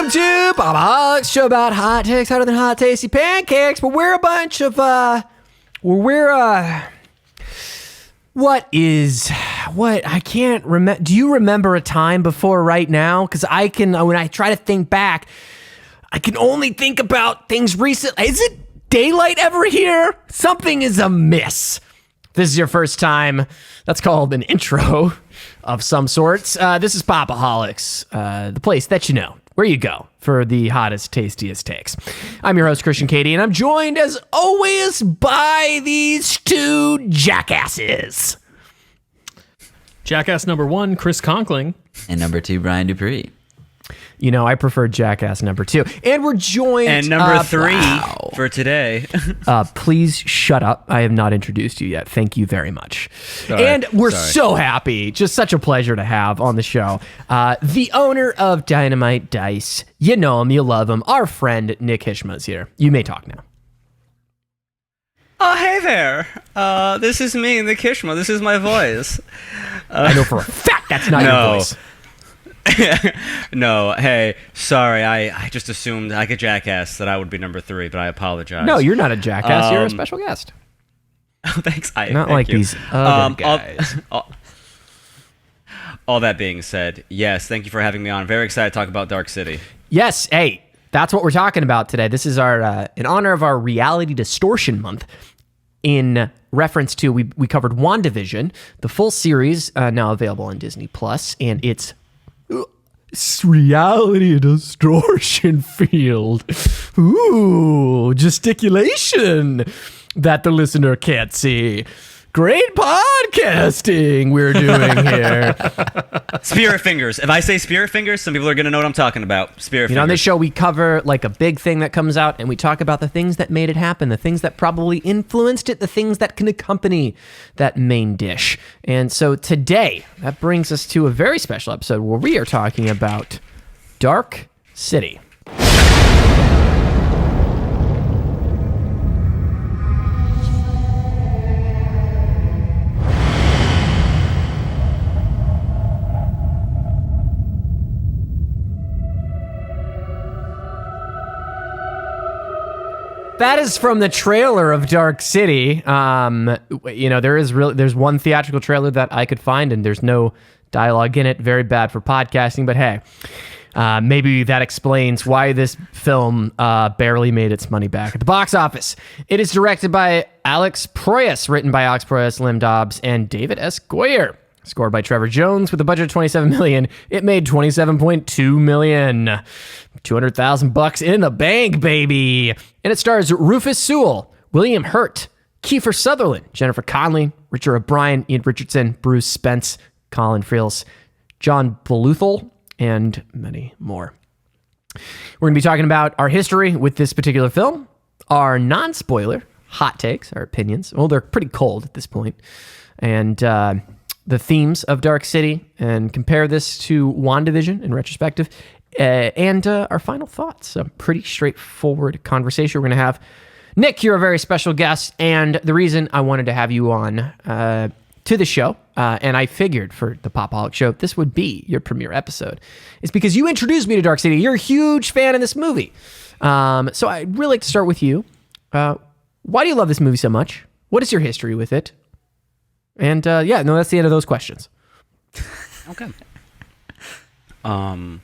Welcome to Pop-O-Holics, show about hot takes hotter than hot tasty pancakes, but we're a bunch of, I can't remember. Do you remember a time before right now? Because when I try to think back, I can only think about things recent. Is it daylight ever here? Something is amiss. This is your first time. That's called an intro of some sorts. This is Pop-O-Holics, the place that you know, where you go for the hottest, tastiest takes. I'm your host, Christian Katie, and I'm joined, as always, by these two jackasses. Jackass number 1, Chris Conkling. And number 2, Brian Dupree. You know, I prefer Jackass number 2. And we're joined... And number 3 for today. Please shut up. I have not introduced you yet. Thank you very much. And we're so happy. Just such a pleasure to have on the show. The owner of Dynamite Dice. You know him. You love him. Our friend, Nick Hishmeh, is here. You may talk now. Oh, hey there. This is me, Nick Hishmeh. This is my voice. I know for a fact that's not your voice. No, hey, sorry, I just assumed, like a jackass, that I would be number 3, but I apologize. No, you're not a jackass. You're a special guest. Oh, thanks. Not like you. these other guys. All that being said, yes, thank you for having me on. Very excited to talk about Dark City. Yes, hey, that's what we're talking about today. This is our in honor of our Reality Distortion Month. In reference to, we covered WandaVision, the full series, now available on Disney Plus, and it's reality distortion field. Ooh, gesticulation that the listener can't see. Great podcasting we're doing here. Spirit fingers. If I say spirit fingers, some people are going to know what I'm talking about. Spirit fingers. You know, on this show, we cover like a big thing that comes out, and we talk about the things that made it happen, the things that probably influenced it, the things that can accompany that main dish. And so today, that brings us to a very special episode where we are talking about Dark City. That is from the trailer of Dark City. You know, there's one theatrical trailer that I could find, and there's no dialogue in it. Very bad for podcasting, but hey, maybe that explains why this film barely made its money back at the box office. It is directed by Alex Proyas, written by Alex Proyas, Lim Dobbs, and David S. Goyer. Scored by Trevor Jones with a budget of $27 million. It made $27.2 million. $200,000 in the bank, baby. And it stars Rufus Sewell, William Hurt, Kiefer Sutherland, Jennifer Connelly, Richard O'Brien, Ian Richardson, Bruce Spence, Colin Friels, John Bluthal, and many more. We're going to be talking about our history with this particular film, our non-spoiler hot takes, our opinions. Well, they're pretty cold at this point. And the themes of Dark City, and compare this to WandaVision in retrospective, and our final thoughts. A pretty straightforward conversation we're going to have. Nick, you're a very special guest, and the reason I wanted to have you on to the show, and I figured for the Pop-O-Holics show, this would be your premiere episode, is because you introduced me to Dark City. You're a huge fan of this movie. So I'd really like to start with you. Why do you love this movie so much? What is your history with it? And that's the end of those questions. Okay. I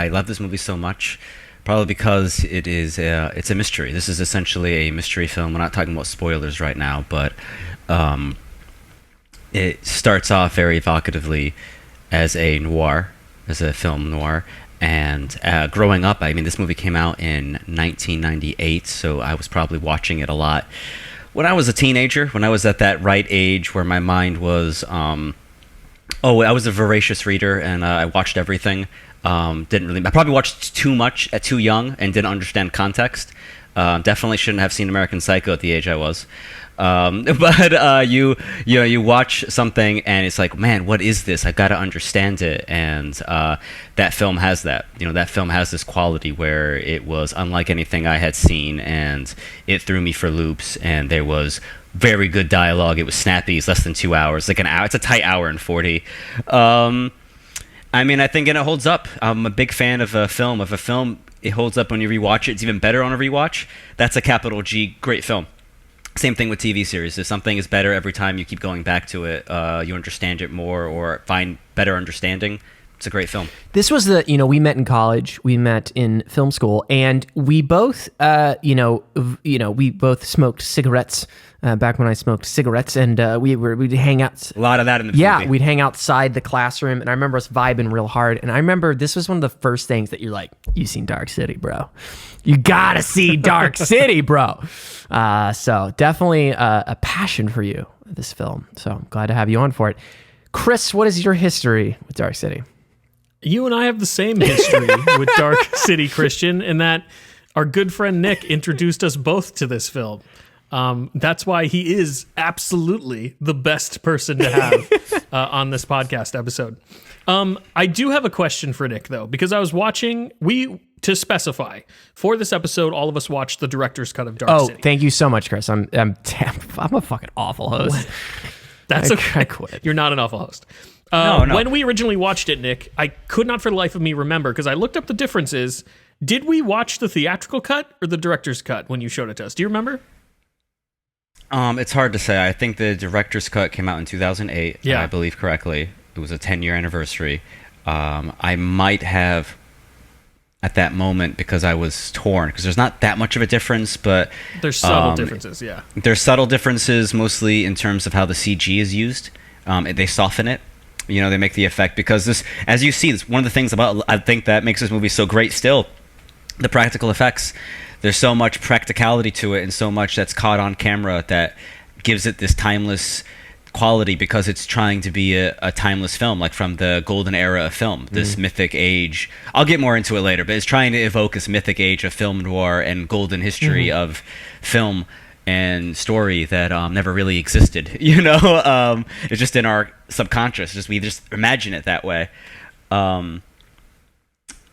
love this movie so much, probably because it's a mystery. This is essentially a mystery film. We're not talking about spoilers right now, but it starts off very evocatively as a noir, as a film noir. And growing up, I mean, this movie came out in 1998, so I was probably watching it a lot when I was a teenager, when I was at that right age where my mind was, I was a voracious reader, and I watched everything. I probably watched too much at too young and didn't understand context. Definitely shouldn't have seen American Psycho at the age I was. But you watch something and it's like, man, what is this? I got to understand it. And that film has that. That film has this quality where it was unlike anything I had seen, and it threw me for loops. And there was very good dialogue. It was snappy. It's less than 2 hours, like an hour. It's a tight hour and 40. I mean, I think and it holds up. I'm a big fan of a film. If a film it holds up when you rewatch it, it's even better on a rewatch. That's a capital G great film. Same thing with TV series. If something is better every time you keep going back to it, you understand it more or find better understanding. It's a great film. This was we met in college, we met in film school, and we both, we both smoked cigarettes back when I smoked cigarettes, and we'd hang out. A lot of that in the movie. Yeah, we'd hang outside the classroom, and I remember us vibing real hard. And I remember this was one of the first things that you're like, "You seen Dark City, bro? You gotta see Dark City, bro." So definitely a passion for you, this film. So I'm glad to have you on for it. Chris, what is your history with Dark City? You and I have the same history with Dark City, Christian, in that our good friend Nick introduced us both to this film. That's why he is absolutely the best person to have on this podcast episode. I do have a question for Nick, though, because I was watching, to specify, for this episode, all of us watched the director's cut of Dark City. Oh, thank you so much, Chris. I'm a fucking awful host. That's okay. I quit. You're not an awful host. No. When we originally watched it, Nick, I could not for the life of me remember, because I looked up the differences. Did we watch the theatrical cut or the director's cut when you showed it to us? Do you remember? It's hard to say. I think the director's cut came out in 2008, yeah. I believe correctly. It was a 10-year anniversary. I might have, at that moment, because I was torn, because there's not that much of a difference, but... There's subtle differences, yeah. There's subtle differences, mostly in terms of how the CG is used. They soften it. They make the effect, because this, as you see, this one of the things about, I think, that makes this movie so great still, the practical effects. There's so much practicality to it and so much that's caught on camera that gives it this timeless quality, because it's trying to be a timeless film, like from the golden era of film, this mythic age. I'll get more into it later, but it's trying to evoke this mythic age of film noir and golden history of film and story that never really existed. It's just in our subconscious. We just imagine it that way. So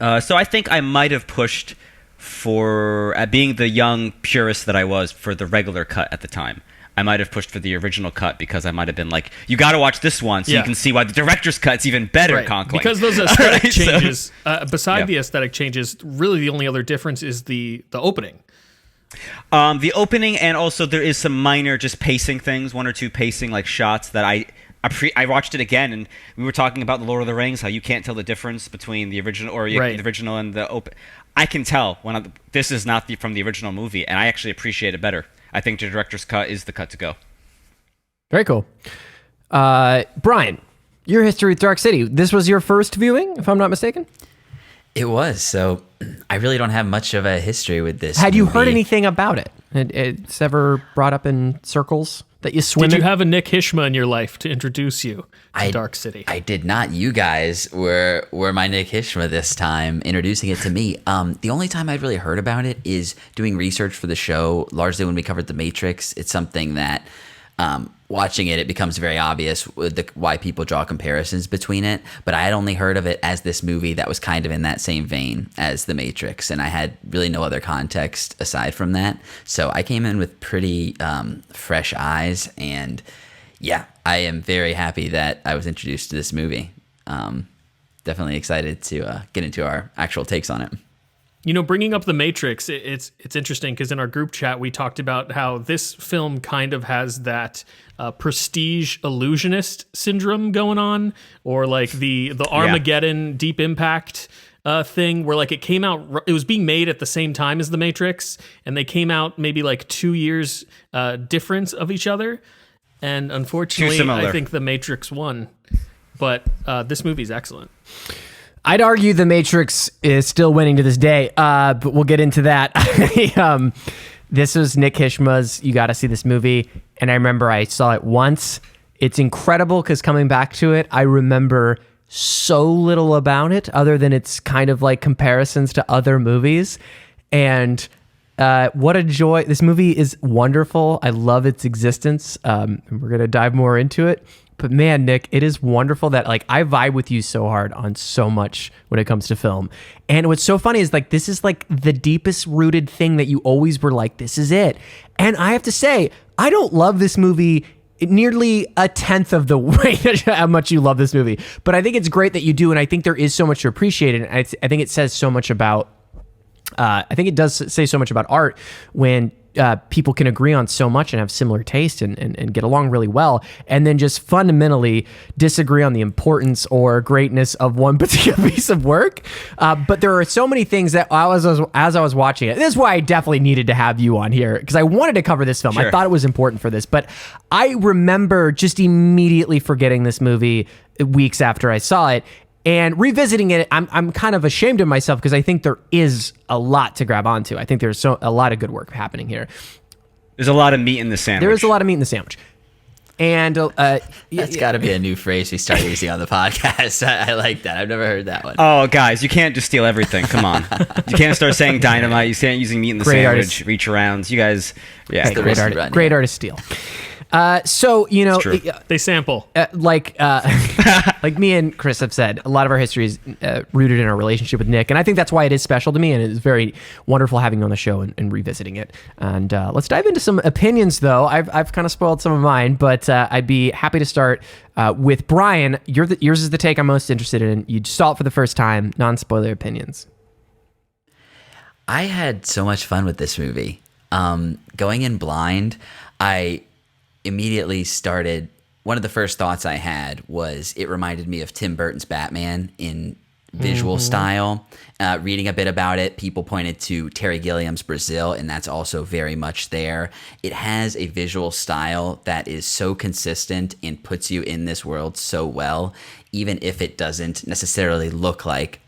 I think I might have pushed for, being the young purist that I was, for the regular cut at the time. I might have pushed for the original cut, because I might have been like, you got to watch this one so you can see why the director's cut's even better, right. Conklin. Because those aesthetic changes, beside the aesthetic changes, really the only other difference is the opening. The opening, and also there is some minor just pacing things, one or two pacing like shots that I watched it again, and we were talking about the Lord of the Rings, how you can't tell the difference between the original the original and the open. I can tell when this is not from the original movie, and I actually appreciate it better. I think the director's cut is the cut to go. Very cool. Brian, your history with Dark City. This was your first viewing, if I'm not mistaken? It was. So I really don't have much of a history with this Had you movie. heard anything about it? It's ever brought up in circles that you swim Did in? you have a Nick Hishmeh in your life to introduce you to Dark City? I did not. You guys were my Nick Hishmeh this time, introducing it to me. The only time I'd really heard about it is doing research for the show, largely when we covered The Matrix. It's something that, watching it becomes very obvious why people draw comparisons between it. But I had only heard of it as this movie that was kind of in that same vein as The Matrix, and I had really no other context aside from that. So I came in with pretty fresh eyes, and yeah, I am very happy that I was introduced to this movie. Definitely excited to get into our actual takes on it. Bringing up The Matrix, it's interesting, because in our group chat, we talked about how this film kind of has that prestige illusionist syndrome going on, or like the Armageddon Deep Impact thing, where like it was being made at the same time as The Matrix, and they came out maybe like 2 years difference of each other. And unfortunately, I think The Matrix won, but this movie's excellent. I'd argue The Matrix is still winning to this day, but we'll get into that. This was Nick Hishmeh's You Gotta See This Movie, and I remember I saw it once. It's incredible, because coming back to it, I remember so little about it, other than it's kind of like comparisons to other movies. And what a joy. This movie is wonderful. I love its existence. We're going to dive more into it. But man, Nick, it is wonderful that like I vibe with you so hard on so much when it comes to film. And what's so funny is like this is like the deepest rooted thing that you always were like, this is it. And I have to say, I don't love this movie nearly a tenth of the way how much you love this movie. But I think it's great that you do, and I think there is so much to appreciate it. And I think it says so much about. I think it does say so much about art when people can agree on so much and have similar taste and get along really well, and then just fundamentally disagree on the importance or greatness of one particular piece of work. But there are so many things that as I was watching it, this is why I definitely needed to have you on here, because I wanted to cover this film. Sure. I thought it was important for this, but I remember just immediately forgetting this movie weeks after I saw it. And revisiting it, I'm kind of ashamed of myself because I think there is a lot to grab onto. I think there's a lot of good work happening here. There's a lot of meat in the sandwich. There is a lot of meat in the sandwich. And That's got to be a new phrase we start using on the podcast. I like that. I've never heard that one. Oh, guys, you can't just steal everything. Come on. You can't start saying dynamite. You can't using meat in the Great sandwich, artist. reach arounds. You guys, yeah. It's the risk we run great here. artist steal. So, you know, It's true. They sample. like me and Chris have said, a lot of our history is rooted in our relationship with Nick, and I think that's why it is special to me, and it's very wonderful having you on the show and revisiting it. And let's dive into some opinions, though. I've kind of spoiled some of mine, but I'd be happy to start with Brian. Yours is the take I'm most interested in. You saw it for the first time, non-spoiler opinions. I had so much fun with this movie. Going in blind, I immediately started. One of the first thoughts I had was it reminded me of Tim Burton's Batman in visual style. Reading a bit about it, people pointed to Terry Gilliam's Brazil, and that's also very much there. It has a visual style that is so consistent and puts you in this world so well, even if it doesn't necessarily look like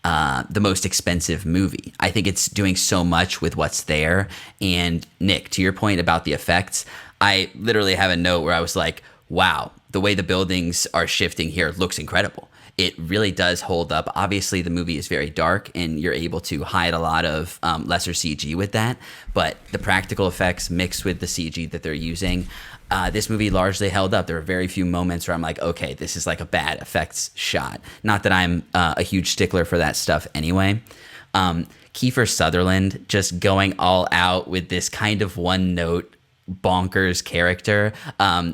the most expensive movie. I think it's doing so much with what's there. And Nick, to your point about the effects, I literally have a note where I was like, wow, the way the buildings are shifting here looks incredible. It really does hold up. Obviously, the movie is very dark, and you're able to hide a lot of lesser CG with that. But the practical effects mixed with the CG that they're using, this movie largely held up. There were very few moments where I'm like, okay, this is like a bad effects shot. Not that I'm a huge stickler for that stuff anyway. Kiefer Sutherland just going all out with this kind of one-note bonkers character.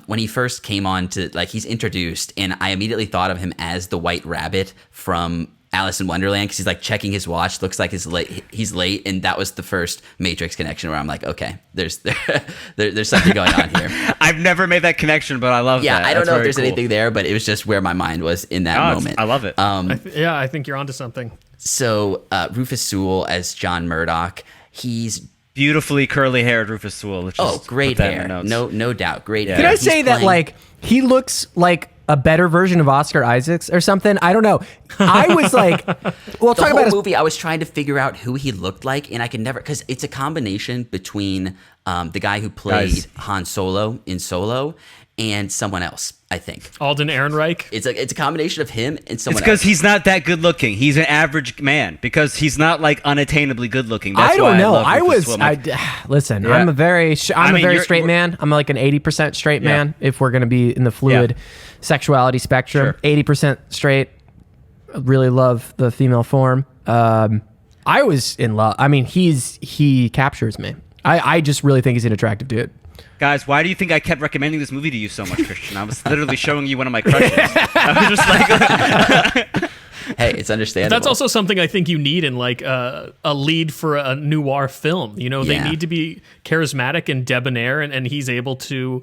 When he first came on to, like, he's introduced, and I immediately thought of him as the White Rabbit from Alice in Wonderland, because he's like checking his watch, looks like he's late, and that was the first Matrix connection where I'm like, okay, there's something going on here. I've never made that connection, but I love that. Yeah, I don't That's know if very there's cool. anything there, but it was just where my mind was in that moment. I love it. I think you're onto something. So Rufus Sewell as John Murdoch, he's Beautifully curly-haired Rufus Sewell. Let's just great put that in hair, the notes. no doubt, great hair. Can I He's say that, playing- like, he looks like a better version of Oscar Isaacs or something? I don't know. I was like, well, the talk whole about his movie, I was trying to figure out who he looked like, and I could never, because it's a combination between the guy who played Guys. Han Solo in Solo and someone else, I think. Alden Ehrenreich. It's a combination of him and It's someone because else. he's not that good looking. He's an average man because he's not like unattainably good looking. That's I don't why know. love I Rufus was. Sewell. I'm like, Listen, Yeah. I'm a very you're- straight man. I'm like an 80% straight man. If we're gonna be in the fluid sexuality spectrum, Sure. 80% straight. Really love the female form. I was in love. I mean, he captures me. I just really think he's an attractive dude. Guys, why do you think I kept recommending this movie to you so much, Christian? I was literally showing you one of my crushes. I was just like, Hey, it's understandable. That's also something I think you need in like a lead for a noir film. You know, they Yeah. need to be charismatic and debonair, and he's able to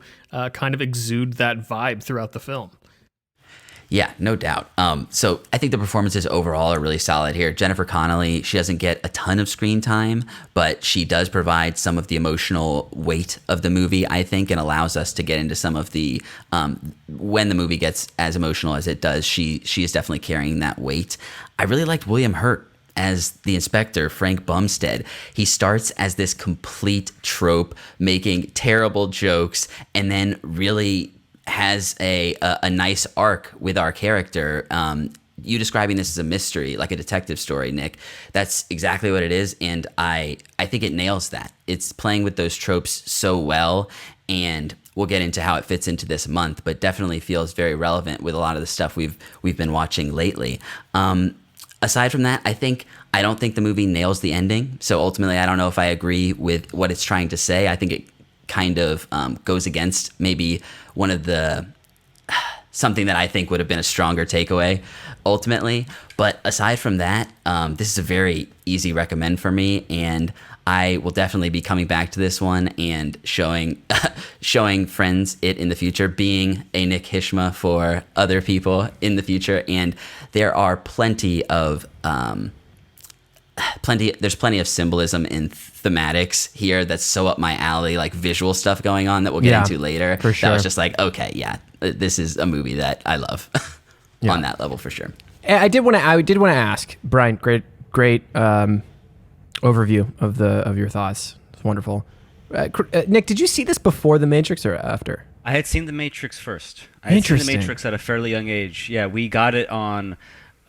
kind of exude that vibe throughout the film. Yeah, no doubt. So I think the performances overall are really solid here. Jennifer Connelly, she doesn't get a ton of screen time, but she does provide some of the emotional weight of the movie, I think, and allows us to get into some of the, when the movie gets as emotional as it does, she is definitely carrying that weight. I really liked William Hurt as the inspector, Frank Bumstead. He starts as this complete trope, making terrible jokes, and then really has a nice arc with our character. You describing this as a mystery, like a detective story, Nick. That's exactly what it is, and I think it nails that. It's playing with those tropes so well, and we'll get into how it fits into this month, but definitely feels very relevant with a lot of the stuff we've been watching lately. Aside from that, I don't think the movie nails the ending. So ultimately, I don't know if I agree with what it's trying to say. I think it kind of goes against maybe one of the something that I think would have been a stronger takeaway ultimately. But aside from that, this is a very easy recommend for me, and I will definitely be coming back to this one and showing friends it in the future, being a Nick Hishmeh for other people in the future. And there are plenty of symbolism and thematics here that's so up my alley, like visual stuff going on that we'll get into later. For sure. That was just like, okay, yeah, this is a movie that I love on that level for sure. I did want to ask Brian. Great overview of your thoughts. It's wonderful. Nick, did you see this before The Matrix or after? I had seen The Matrix first. I had seen The Matrix at a fairly young age. Yeah, we got it on.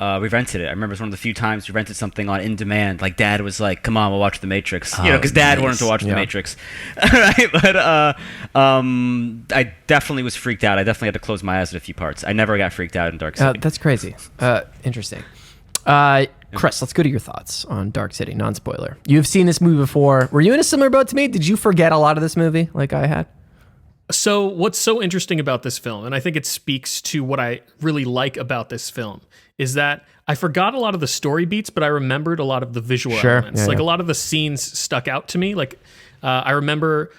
We rented it. I remember it was one of the few times we rented something on in demand. Like Dad was like, "Come on, we'll watch The Matrix." Because Dad wanted to watch The Matrix. Right? But I definitely was freaked out. I definitely had to close my eyes at a few parts. I never got freaked out in Dark City. That's crazy. Interesting. Chris, let's go to your thoughts on Dark City, non-spoiler. You've seen this movie before. Were you in a similar boat to me? Did you forget a lot of this movie like I had? So what's so interesting about this film, and I think it speaks to what I really like about this film, is that I forgot a lot of the story beats, but I remembered a lot of the visual elements. A lot of the scenes stuck out to me. Like I remember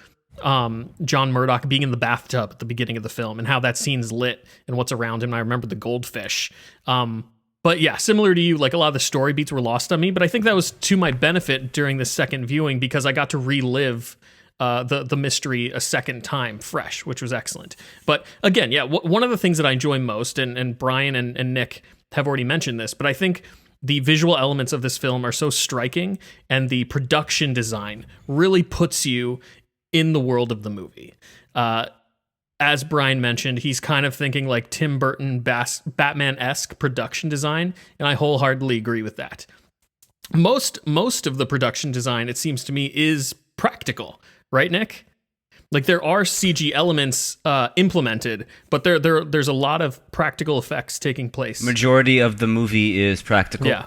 John Murdoch being in the bathtub at the beginning of the film and how that scene's lit and what's around him. And I remember the goldfish. But yeah, similar to you, like a lot of the story beats were lost on me, but I think that was to my benefit during the second viewing because I got to relive the mystery a second time fresh, which was excellent. But again, yeah, one of the things that I enjoy most, and Brian and Nick have already mentioned this, but I think the visual elements of this film are so striking, and the production design really puts you in the world of the movie. As Brian mentioned, he's kind of thinking like Tim Burton Batman-esque production design, and I wholeheartedly agree with that. Most of the production design, it seems to me, is practical, right, Nick? Like there are CG elements implemented, but there's a lot of practical effects taking place. Majority of the movie is practical. Yeah.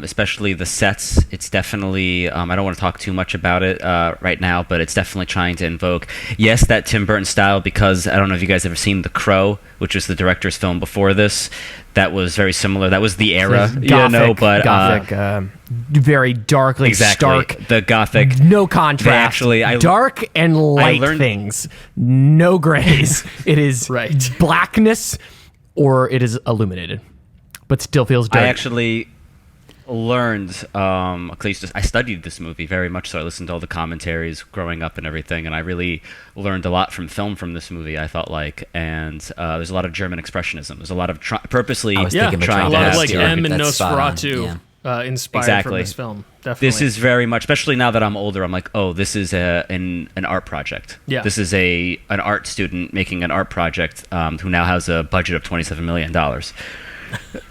Especially the sets. It's definitely, I don't want to talk too much about it right now, but it's definitely trying to invoke, yes, that Tim Burton style, because I don't know if you guys ever seen The Crow, which was the director's film before this. That was very similar. That was the era, Gothic, very darkly stark. The Gothic. No contrast. Dark and light things. No grays. It is blackness or it is illuminated, but still feels dirty. I actually learned, I studied this movie very much so. I listened to all the commentaries growing up and everything, and I really learned a lot from this movie, I felt like. And there's a lot of German expressionism. There's a lot of purposely trying to a lot of like M and Nosferatu inspired from this film. Definitely. This is very much, especially now that I'm older, I'm like, oh, this is an art project. Yeah. This is an art student making an art project who now has a budget of $27 million.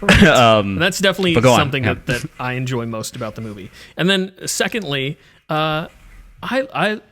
That's definitely something that I enjoy most about the movie. And then secondly, I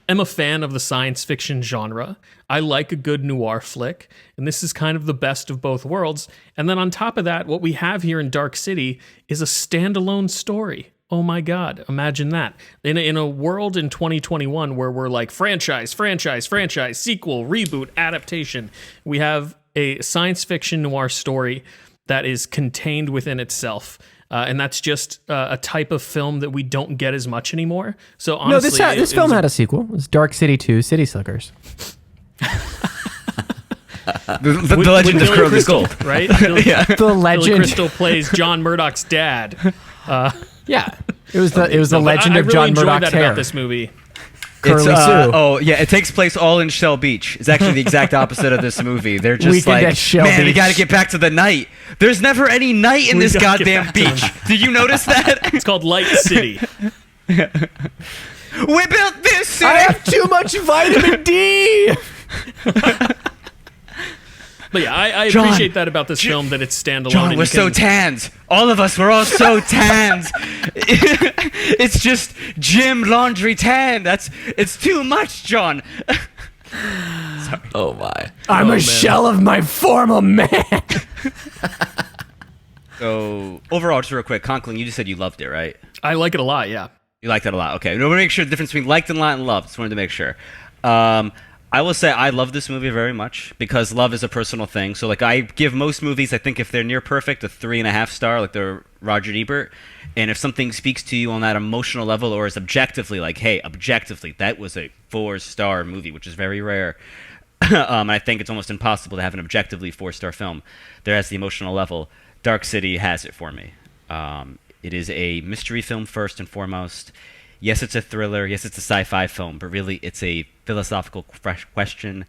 am a fan of the science fiction genre. I like a good noir flick, and this is kind of the best of both worlds. And then on top of that, what we have here in Dark City is a standalone story. Oh my God, imagine that. In a world in 2021 where we're like franchise, sequel, reboot, adaptation, we have a science fiction noir story that is contained within itself. And that's just a type of film that we don't get as much anymore. So honestly, this film had a sequel. It was Dark City 2, City Slickers. the Legend of Curly's Gold, right? The Legend. Billy Crystal plays John Murdoch's dad. It was the Legend of John Murdoch's hair. About this movie. Curly Sue. It takes place all in Shell Beach. It's actually the exact opposite of this movie. They're just Weekend at Shell man, we Beach. got to get back to the night. There's never any night in this goddamn beach. Did you notice that? It's called Light City. We built this city. I have too much vitamin D. But yeah, I appreciate that about this film, that it's standalone. John, we're so tanned. All of us, we're all so tanned. It's just gym laundry tan. It's too much, John. Sorry. Oh my. I'm a shell of my former man. So overall, just real quick, Conklin, you just said you loved it, right? I like it a lot, yeah. You liked it a lot. Okay. No, we'll make sure the difference between liked and loved. Just wanted to make sure. I will say I love this movie very much because love is a personal thing. So like I give most movies, I think if they're near perfect, a 3.5 star, like they're Roger Ebert. And if something speaks to you on that emotional level or is objectively like, hey, objectively, that was a 4-star movie, which is very rare. I think it's almost impossible to have an objectively 4-star film. There has the emotional level. Dark City has it for me. It is a mystery film first and foremost. Yes, it's a thriller. Yes, it's a sci-fi film, but really it's a philosophical question,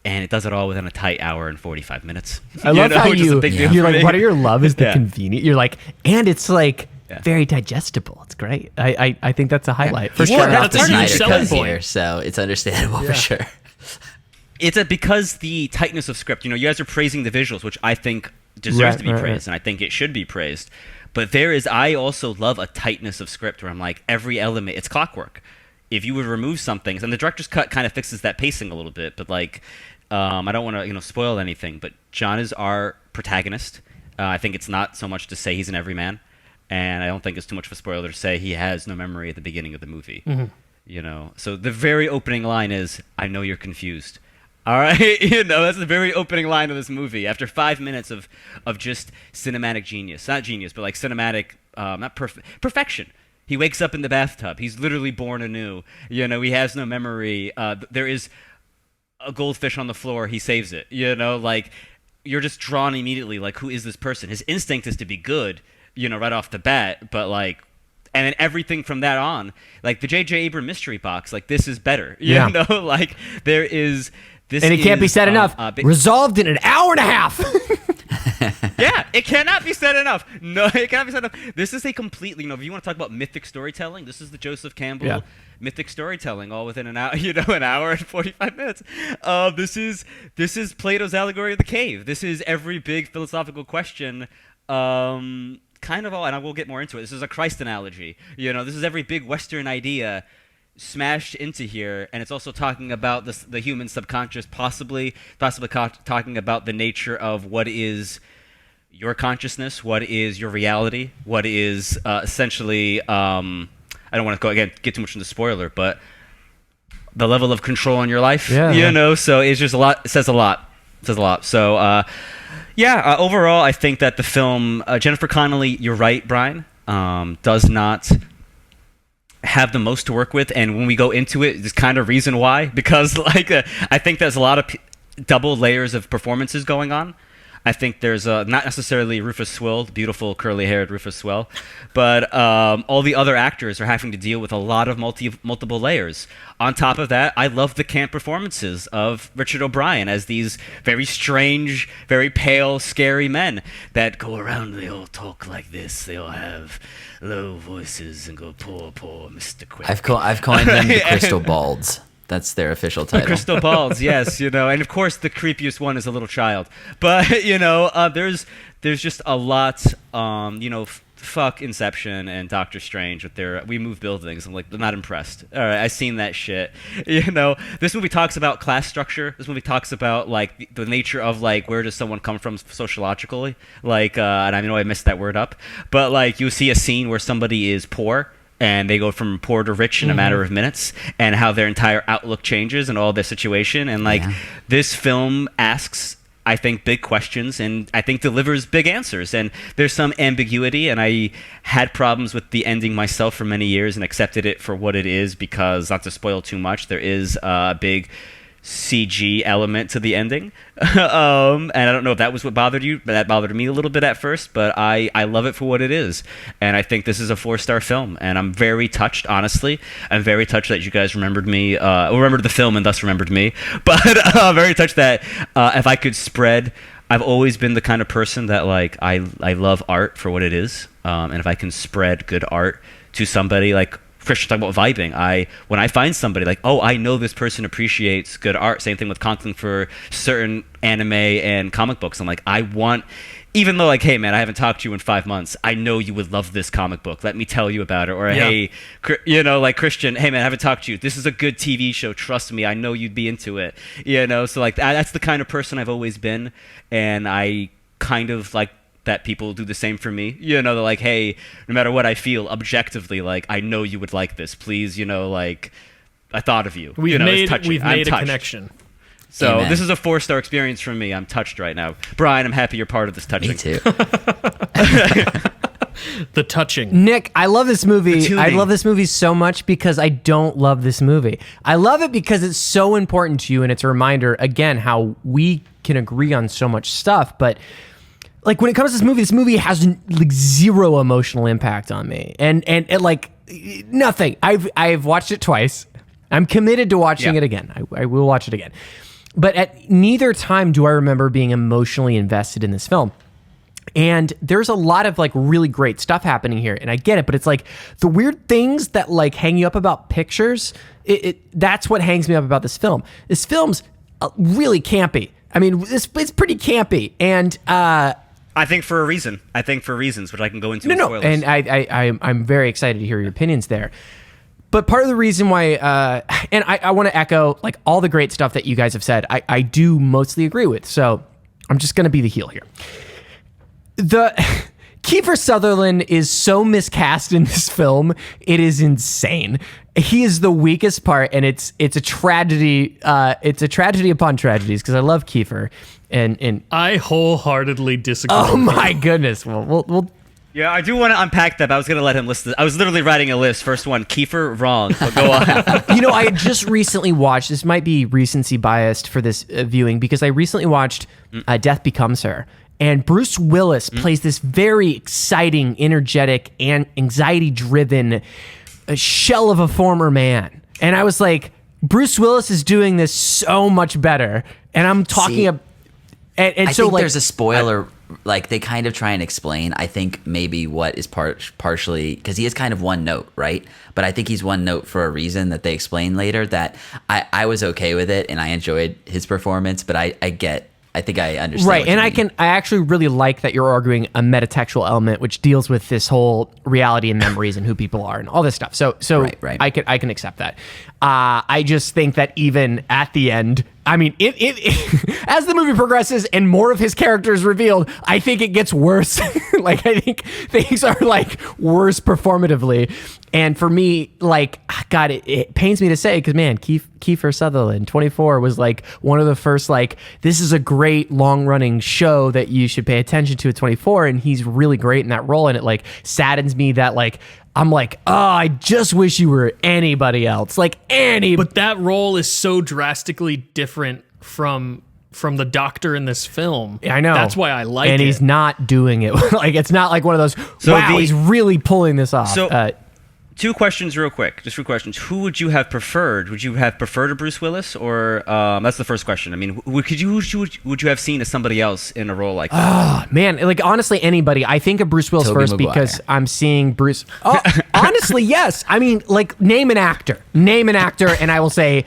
and it does it all within a tight hour and 45 minutes. I love how you're like, me. what are your love is the Yeah. convenient. You're like, and it's like very digestible. It's great. I think that's a highlight. For He's sure. coming off That's the a huge Snyder selling cut point. here, so it's understandable for sure. It's because the tightness of script. You guys are praising the visuals, which I think deserves to be praised, and I think it should be praised. But I also love a tightness of script where I'm like, every element, it's clockwork. If you would remove some things, and the director's cut kind of fixes that pacing a little bit, but like, I don't want to spoil anything, but John is our protagonist. I think it's not so much to say he's an everyman, and I don't think it's too much of a spoiler to say he has no memory at the beginning of the movie. So the very opening line is, "I know you're confused." All right, that's the very opening line of this movie. After 5 minutes of just cinematic genius, not genius, but like cinematic, perfection. He wakes up in the bathtub. He's literally born anew. He has no memory. There is a goldfish on the floor. He saves it. Like you're just drawn immediately. Like, who is this person? His instinct is to be good. Right off the bat. But like, and then everything from that on, like the J.J. Abrams mystery box. Like this is better. Like there is. And it can't be said enough. Resolved in an hour and a half. Yeah, it cannot be said enough. No, it cannot be said enough. This is a completely, if you want to talk about mythic storytelling, this is the Joseph Campbell mythic storytelling, all within an hour, an hour and 45 minutes. This is Plato's allegory of the cave. This is every big philosophical question. Kind of all, and I will get more into it. This is a Christ analogy. This is every big Western idea smashed into here, and it's also talking about the human subconscious, possibly talking about the nature of what is your consciousness, what is your reality, what is essentially I don't want to get too much into spoiler, but the level of control in your life. So it's just a lot. It says a lot. So overall I think that the film, Jennifer Connelly, you're right, Brian, does not have the most to work with, and when we go into it, there's kind of reason why, because I think there's a lot of double layers of performances going on. I think there's not necessarily Rufus Sewell, the beautiful curly-haired Rufus Sewell, but all the other actors are having to deal with a lot of multiple layers. On top of that, I love the camp performances of Richard O'Brien as these very strange, very pale, scary men that go around. They all talk like this. They all have low voices and go, poor Mr. Quick. I've coined them the Crystal Balds. That's their official title. The Crystal Balls, yes, and of course the creepiest one is a little child. But there's just a lot. Fuck Inception and Doctor Strange with their we move buildings. I'm not impressed. All right, I've seen that shit. This movie talks about class structure. This movie talks about the nature of where does someone come from sociologically. And I know I messed that word up, but you see a scene where somebody is poor, and they go from poor to rich in a matter of minutes, and how their entire outlook changes and all their situation. And this film asks, I think, big questions, and I think delivers big answers. And there's some ambiguity, and I had problems with the ending myself for many years and accepted it for what it is, because, not to spoil too much, there is a big CG element to the ending. And I don't know if that was what bothered you, but that bothered me a little bit at first, but I love it for what it is. And I think this is a 4-star film, and I'm very touched, honestly. I'm very touched that you guys remembered me, remembered the film and thus remembered me, but I'm very touched that if I could spread, I've always been the kind of person that I love art for what it is, and if I can spread good art to somebody, Christian talking about vibing. When I find somebody I know this person appreciates good art. Same thing with content for certain anime and comic books. I'm I want, even though hey man, I haven't talked to you in 5 months, I know you would love this comic book. Let me tell you about it. Or hey, Christian, hey man, I haven't talked to you. This is a good TV show. Trust me, I know you'd be into it. So that's the kind of person I've always been, and I kind of that people do the same for me. They're hey, no matter what I feel objectively, I know you would like this. Please, I thought of you. We've you know, made it's touching. we've I'm made a touched. connection. So Amen. this is a 4-star experience from me. I'm touched right now. Brian, I'm happy you're part of this touching. Me too. The touching. Nick, I love this movie. tuning. I love this movie so much because I don't love this movie. I love it because it's so important to you, and it's a reminder, again, how we can agree on so much stuff. But like when it comes to this movie has like zero emotional impact on me, and like nothing. I've watched it twice. I'm committed to watching it again. I will watch it again. But at neither time do I remember being emotionally invested in this film. And there's a lot of like really great stuff happening here, and I get it, but it's like the weird things that like hang you up about pictures. That's what hangs me up about this film. This film's really campy. I mean, it's pretty campy, and I think for a reason. I think for reasons, which I can go into. in spoilers. and I'm very excited to hear your opinions there. But part of the reason why, and I want to echo like all the great stuff that you guys have said, I do mostly agree with. So I'm just going to be the heel here. The Kiefer Sutherland is so miscast in this film. It is insane. He is the weakest part, and it's a tragedy. It's a tragedy upon tragedies because I love Kiefer, and I wholeheartedly disagree. oh my goodness. Well, we'll Yeah, I do want to unpack that, but I was going to let him list this. I was literally writing a list. First one, Kiefer, wrong. But go on. you know, I just recently watched, this might be recency biased for this viewing, because I recently watched Death Becomes Her. And Bruce Willis plays this very exciting, energetic, and anxiety-driven shell of a former man. And I was like, Bruce Willis is doing this so much better. And I'm talking about... And I so think like, there's a spoiler. Like they kind of try and explain. I think maybe what is partially because he is kind of one note, right? But I think he's one note for a reason that they explain later. That I was okay with it and I enjoyed his performance, but I think I understand. Right, what and you mean. I actually really like that you're arguing a metatextual element, which deals with this whole reality and memories and who people are and all this stuff. So Right. I can accept that. I just think that even at the end, I mean, as the movie progresses and more of his character is revealed, I think it gets worse. Like, I think things are like worse performatively. And for me, like, God, it pains me to say, because man, Kiefer Sutherland, 24, was like one of the first, like, this is a great long running show that you should pay attention to at 24. And he's really great in that role. And it like saddens me that like, I'm like, oh, I just wish you were anybody else. Like But that role is so drastically different from the Doctor in this film. I know. That's why I like it. And he's not doing it. Like, it's not like one of those, he's really pulling this off. So, two questions real quick. Just two questions. Who would you have preferred? Would you have preferred a Bruce Willis? Or, that's the first question. I mean, would you have seen as somebody else in a role like that? Man, like, honestly, anybody. I think of Bruce Willis Tobey first Maguire. because I'm seeing Bruce. Oh, honestly, yes. I mean, like, name an actor, and I will say,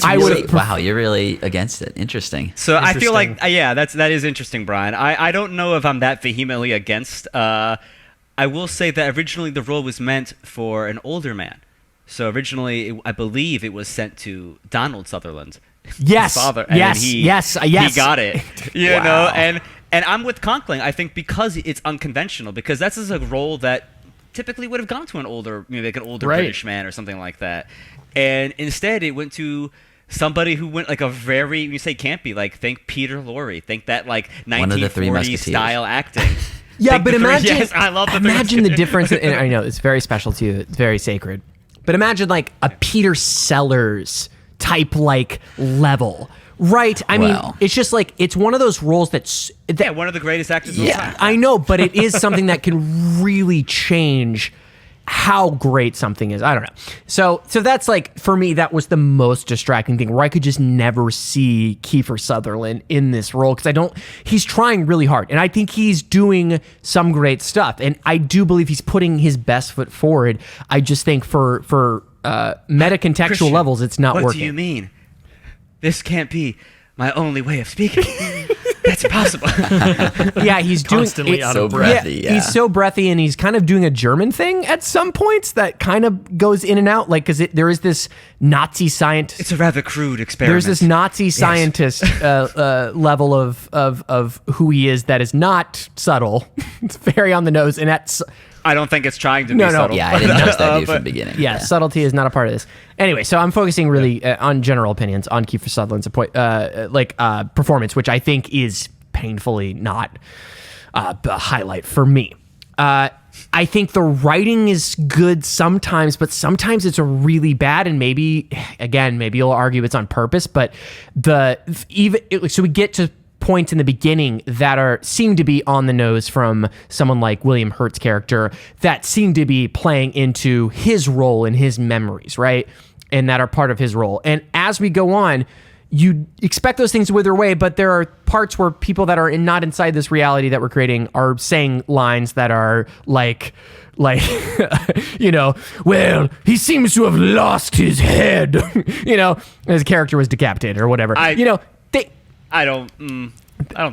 I would. Wow, you're really against it. Interesting. So I feel like, that is interesting, Brian. I don't know if I'm that vehemently against. I will say that originally the role was meant for an older man. So originally, I believe it was sent to Donald Sutherland, yes, his father. And yes, he got it. You know, and I'm with Conkling. I think because it's unconventional, because that's just a role that typically would have gone to an older, like an older British man or something like that. And instead, it went to somebody who went like a very, you say campy, like think Peter Lorre, think that like 1940s style acting. Yeah, but imagine. Yes, I love the imagine the difference. And I know it's very special to you. It's very sacred. But imagine like a Peter Sellers type like level, right? I mean, it's just like it's one of those roles that's one of the greatest actors of all time. I know, but it is something that can really change how great something is. I don't know. So that's like, for me, that was the most distracting thing, where I could just never see Kiefer Sutherland in this role, because he's trying really hard, and I think he's doing some great stuff, and I do believe he's putting his best foot forward. I just think for meta-contextual Christian, levels, it's not working. What do you mean? This can't be my only way of speaking. That's impossible. Yeah, he's constantly out of breath. Yeah, he's so breathy, and he's kind of doing a German thing at some points that kind of goes in and out. Like, because there is this Nazi scientist. It's a rather crude experiment. There's this Nazi scientist level of who he is that is not subtle. It's very on the nose, and that's I don't think it's trying to be No. subtle. Yeah, I didn't notice that dude from the beginning. Yeah, subtlety is not a part of this. Anyway, so I'm focusing really on general opinions on Kiefer Sutherland's performance, which I think is painfully not a highlight for me. I think the writing is good sometimes, but sometimes it's really bad, and maybe you'll argue it's on purpose. But so we get to points in the beginning that seem to be on the nose from someone like William Hurt's character that seem to be playing into his role and his memories, right? And that are part of his role. And as we go on, you expect those things to wither away, but there are parts where people that are not inside this reality that we're creating are saying lines that are like, well, he seems to have lost his head, his character was decapitated or whatever. I don't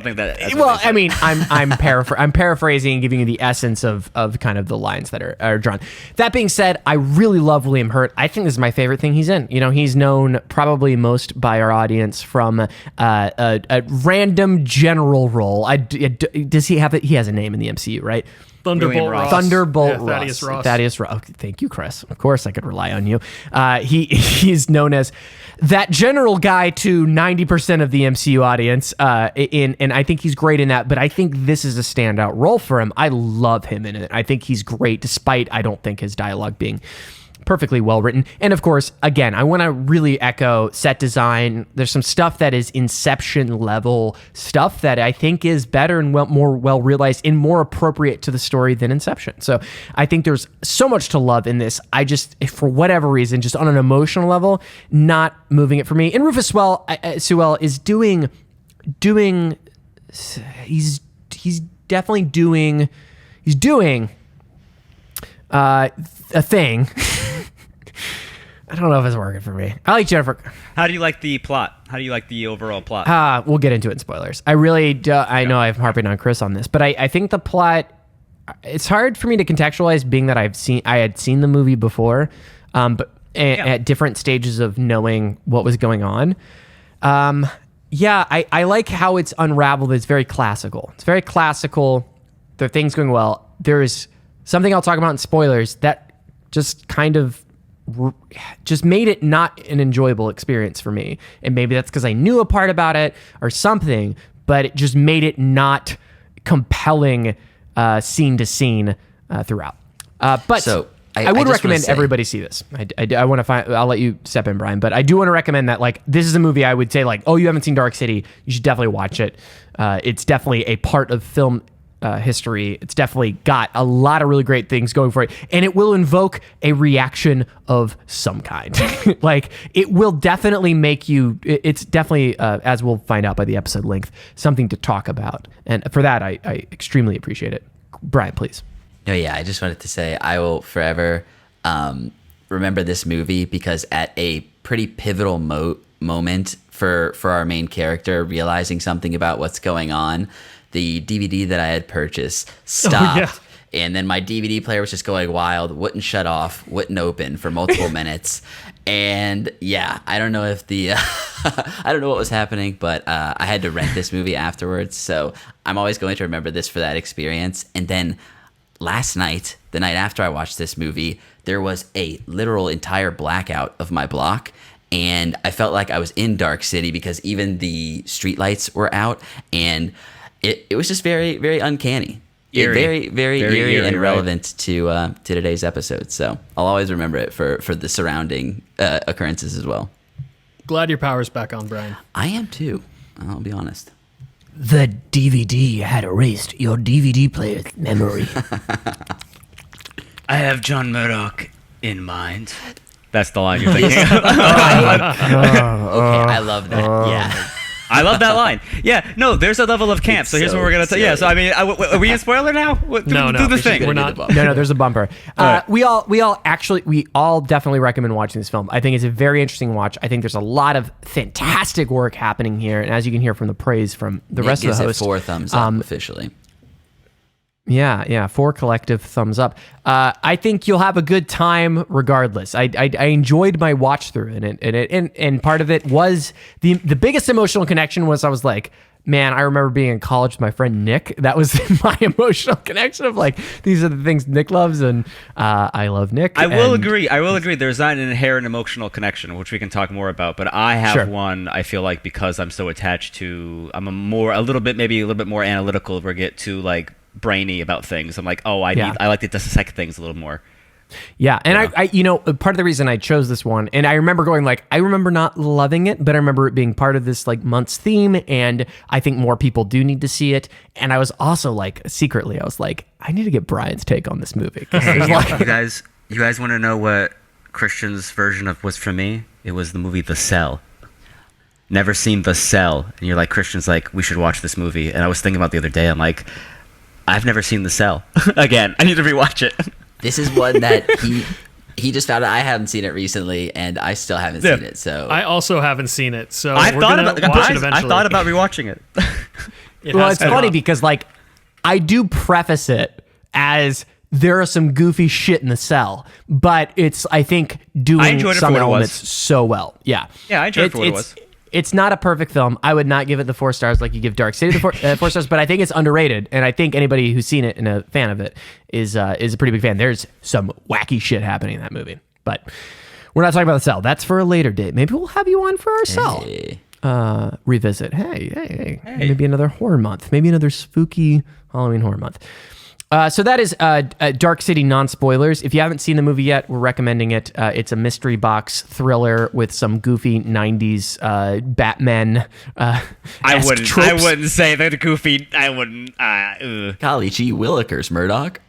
think that. Well, I mean, I'm paraphrasing and giving you the essence of kind of the lines that are drawn. That being said, I really love William Hurt. I think this is my favorite thing he's in. He's known probably most by our audience from a random general role. Does he have it? He has a name in the MCU, right? Thunderbolt Ross. Thunderbolt Yeah, Ross. Ross. Thaddeus Ross. Thank you, Chris. Of course, I could rely on you. He's known as that general guy to 90% of the MCU audience, and I think he's great in that. But I think this is a standout role for him. I love him in it. I think he's great, despite I don't think his dialogue being perfectly well written. And of course, again, I want to really echo set design. There's some stuff that is Inception level stuff that I think is better and more well realized and more appropriate to the story than Inception. So I think there's so much to love in this. I just, for whatever reason, just on an emotional level, not moving it for me. And Rufus Sewell is doing he's definitely doing a thing. I don't know if it's working for me. I like Jennifer. How do you like the plot? How do you like the overall plot? We'll get into it in spoilers. I really do. I know I'm harping on Chris on this, but I think the plot, it's hard for me to contextualize being that I had seen the movie before, but at different stages of knowing what was going on. I like how it's unraveled. It's very classical. There are things going well. There's something I'll talk about in spoilers that just kind of just made it not an enjoyable experience for me. And maybe that's because I knew a part about it or something, but it just made it not compelling scene to scene throughout. But so I would recommend everybody see this. I want to find, I'll let you step in, Brian, but I do want to recommend that, like, this is a movie I would say, like, oh, you haven't seen Dark City, you should definitely watch it. It's definitely a part of film history. It's definitely got a lot of really great things going for it, and it will invoke a reaction of some kind. Like, it will definitely make you, it's definitely, as we'll find out by the episode length, something to talk about. And for that, I extremely appreciate it. Brian, please. No, yeah, I just wanted to say I will forever remember this movie because at a pretty pivotal moment for our main character realizing something about what's going on, the DVD that I had purchased stopped, and then my DVD player was just going wild, wouldn't shut off, wouldn't open for multiple minutes, and yeah, I don't know if I don't know what was happening, but I had to rent this movie afterwards, so I'm always going to remember this for that experience. And then last night, the night after I watched this movie, there was a literal entire blackout of my block, and I felt like I was in Dark City because even the streetlights were out, and it was just very, very uncanny. Very, very eerie and relevant to today's episode. So I'll always remember it for the surrounding occurrences as well. Glad your power's back on, Brian. I am too. I'll be honest. The DVD had erased your DVD player's memory. I have John Murdoch in mind. That's the line you're thinking of. Okay, I love that. Yeah. I love that line. Yeah, no, there's a level of camp. So here's what we're going to say. Yeah, so I mean, are we in spoiler now? No, do the thing. We're not. No, there's a bumper. We all definitely recommend watching this film. I think it's a very interesting watch. I think there's a lot of fantastic work happening here. And as you can hear from the praise from the rest of the hosts. 4 thumbs up officially. Yeah, 4 collective thumbs up. I think you'll have a good time regardless. I enjoyed my watch through, and part of it was the biggest emotional connection was I was like, man, I remember being in college with my friend Nick. That was my emotional connection of like, these are the things Nick loves, and I love Nick. I will agree. There's not an inherent emotional connection, which we can talk more about. But I have one. I feel like because I'm so attached to, I'm a little bit more analytical. Where I get to like brainy about things. I'm like, oh, I like to dissect things a little more. Yeah, and I part of the reason I chose this one, and I remember going like, I remember not loving it, but I remember it being part of this like month's theme, and I think more people do need to see it. And I was also like, secretly, I was like, I need to get Brian's take on this movie. You guys want to know what Christian's version of was for me? It was the movie The Cell. Never seen The Cell, and you're like, Christian's like, we should watch this movie. And I was thinking about the other day, I'm like, I've never seen The Cell. Again, I need to rewatch it. This is one that he just found out. I haven't seen it recently, and I still haven't seen it. So I also haven't seen it. So I we're gonna watch it eventually. I thought about rewatching it. Well, it's funny because like I do preface it as there are some goofy shit in The Cell, but it's I think doing some elements so well. Yeah, I enjoyed it for what it was. It's not a perfect film. I would not give it the 4 stars like you give Dark City the 4 stars, but I think it's underrated, and I think anybody who's seen it and a fan of it is a pretty big fan. There's some wacky shit happening in that movie, but we're not talking about The Cell. That's for a later date. Maybe we'll have you on for our Cell revisit. Hey, maybe another horror month. Maybe another spooky Halloween horror month. So that is Dark City non-spoilers. If you haven't seen the movie yet, we're recommending it. It's a mystery box thriller with some goofy 90s Batman I wouldn't say that goofy. I wouldn't. Golly gee willikers, Murdoch.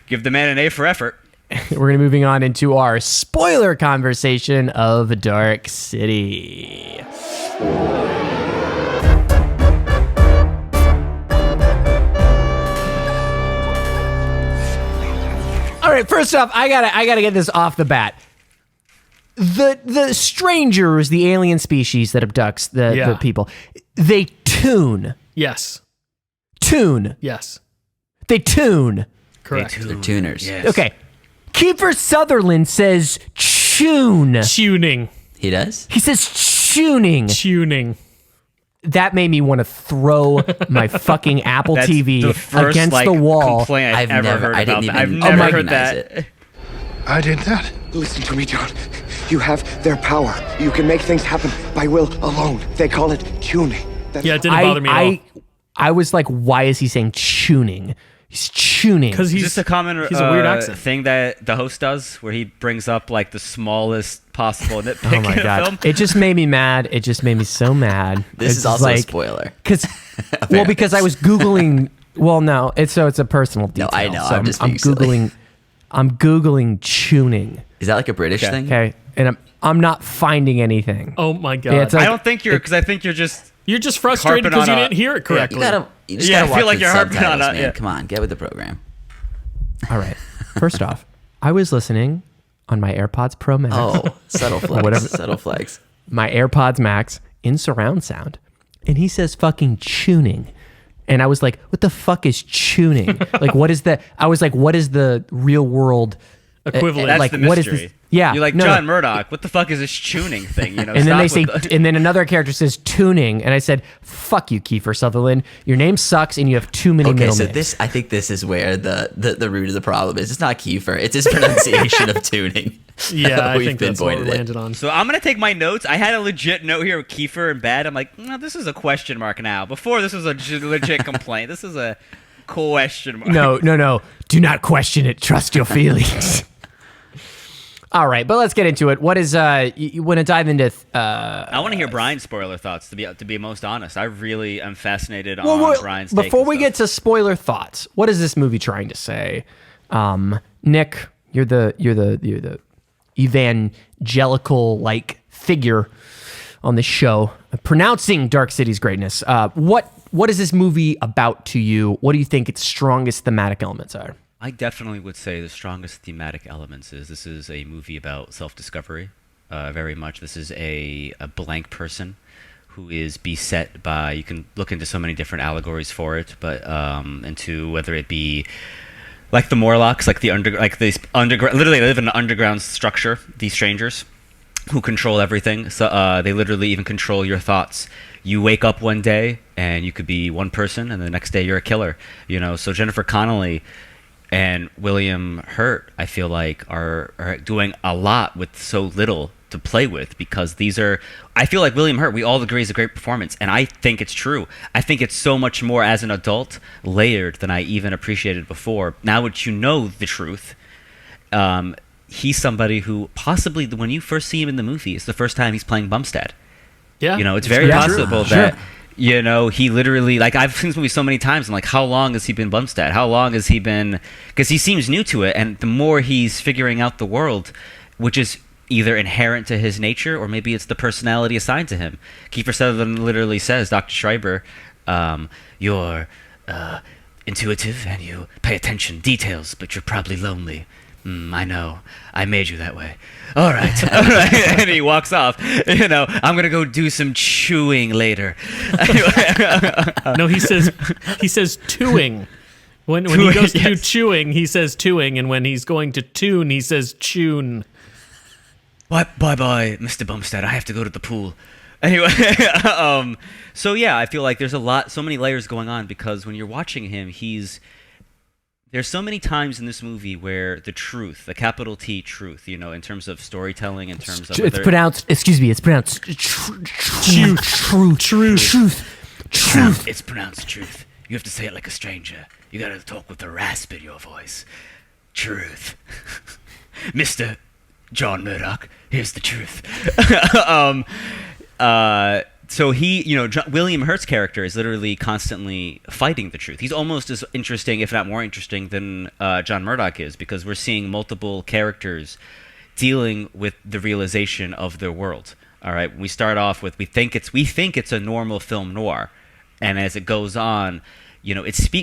Give the man an A for effort. We're going to be moving on into our spoiler conversation of Dark City. All right, first off, I gotta get this off the bat. The strangers, the alien species that abducts the people, they tune. Yes. Tune. Yes. They tune. Correct. They're tuners. Yes. Okay. Kiefer Sutherland says tune. Tuning. He does? He says tuning. Tuning. That made me want to throw my fucking Apple That's TV the first, against like, the wall. complaint I've ever heard about that. I've never never heard recognize that. it. I did that. Listen to me, John. You have their power. You can make things happen by will alone. They call it tuning. Yeah, it didn't bother me at all. I was like, why is he saying tuning? He's tuning. Because Is this a common he's a weird accent. thing that the host does, where he brings up like the smallest possible nitpick Oh my in a god! film? It just made me mad. It just made me so mad. This is also a spoiler. Because I was googling. Well, no, it's a personal detail. No, I know. So I'm just being silly. I'm googling tuning. Is that like a British thing? Okay, and I'm not finding anything. Oh my god! Yeah, it's like, I don't think you're, because I think you're just. You're just frustrated harping because you on didn't hear it correctly. You just Yeah, gotta I feel watch like the you're harping on subtitles, it, man. yeah. Come on, get with the program. All right. First off, I was listening on my AirPods Pro Max. Oh, subtle flex. Whatever. Subtle flex. My AirPods Max in surround sound, and he says fucking tuning. And I was like, what the fuck is tuning? Like, what is that? I was like, what is the real world Equivalent. That's like, the mystery. what is this? Yeah. You're like, no, John no. Murdoch, what the fuck is this tuning thing? You know, And then they say, stop with the- and then another character says tuning, and I said, "Fuck you, Kiefer Sutherland. Your name sucks, and you have too many Okay, middle so names." I think this is where the root of the problem is. It's not Kiefer. It's his pronunciation of tuning. Yeah, I We've think that's what we pinpointed it. landed on. So I'm gonna take my notes. I had a legit note here with Kiefer and bad. I'm like, no, this is a question mark now. Before this was a legit complaint. This is a question mark. No. Do not question it. Trust your feelings. All right, but let's get into it. What is you want to dive into? I want to hear Brian's spoiler thoughts. To be most honest, I really am fascinated on Brian's. Take before and we stuff. get to spoiler thoughts, what is this movie trying to say? Nick, you're the evangelical like figure on this show, pronouncing Dark City's greatness. What is this movie about to you? What do you think its strongest thematic elements are? I definitely would say the strongest thematic elements is this is a movie about self-discovery. Very much, this is a blank person who is beset by. You can look into so many different allegories for it, but into whether it be like the Morlocks, like these underground. Literally, they live in an underground structure. These strangers, who control everything. So they literally even control your thoughts. You wake up one day and you could be one person, and the next day you're a killer. So Jennifer Connelly and William Hurt, I feel like, are doing a lot with so little to play with, because I feel like William Hurt, we all agree, is a great performance, and I think it's true. I think it's so much more, as an adult, layered than I even appreciated before. Now that you know the truth, he's somebody who possibly, when you first see him in the movie, it's the first time he's playing Bumstead. Yeah. It's very possible that, he literally, like, I've seen this movie so many times, and like, how long has he been Bumstead? How long has he been, because he seems new to it, and the more he's figuring out the world, which is either inherent to his nature, or maybe it's the personality assigned to him. Kiefer Sutherland literally says, Dr. Schreber, you're intuitive and you pay attention details, but you're probably lonely. I know. I made you that way. All right. All right. And he walks off. I'm going to go do some chewing later. No, he says tooing. When he goes to do chewing, he says tooing, and when he's going to tune, he says tune. Bye-bye, Mr. Bumstead. I have to go to the pool. Anyway, so yeah, I feel like there's so many layers going on, because when you're watching him, there's so many times in this movie where the truth, the capital T truth, in terms of storytelling, in terms of... It's pronounced truth. It's pronounced truth. You have to say it like a stranger. You gotta talk with a rasp in your voice. Truth. Mr. John Murdoch, here's the truth. So William Hurt's character is literally constantly fighting the truth. He's almost as interesting, if not more interesting, than John Murdoch is, because we're seeing multiple characters dealing with the realization of their world. All right, we start off with we think it's a normal film noir, and as it goes on,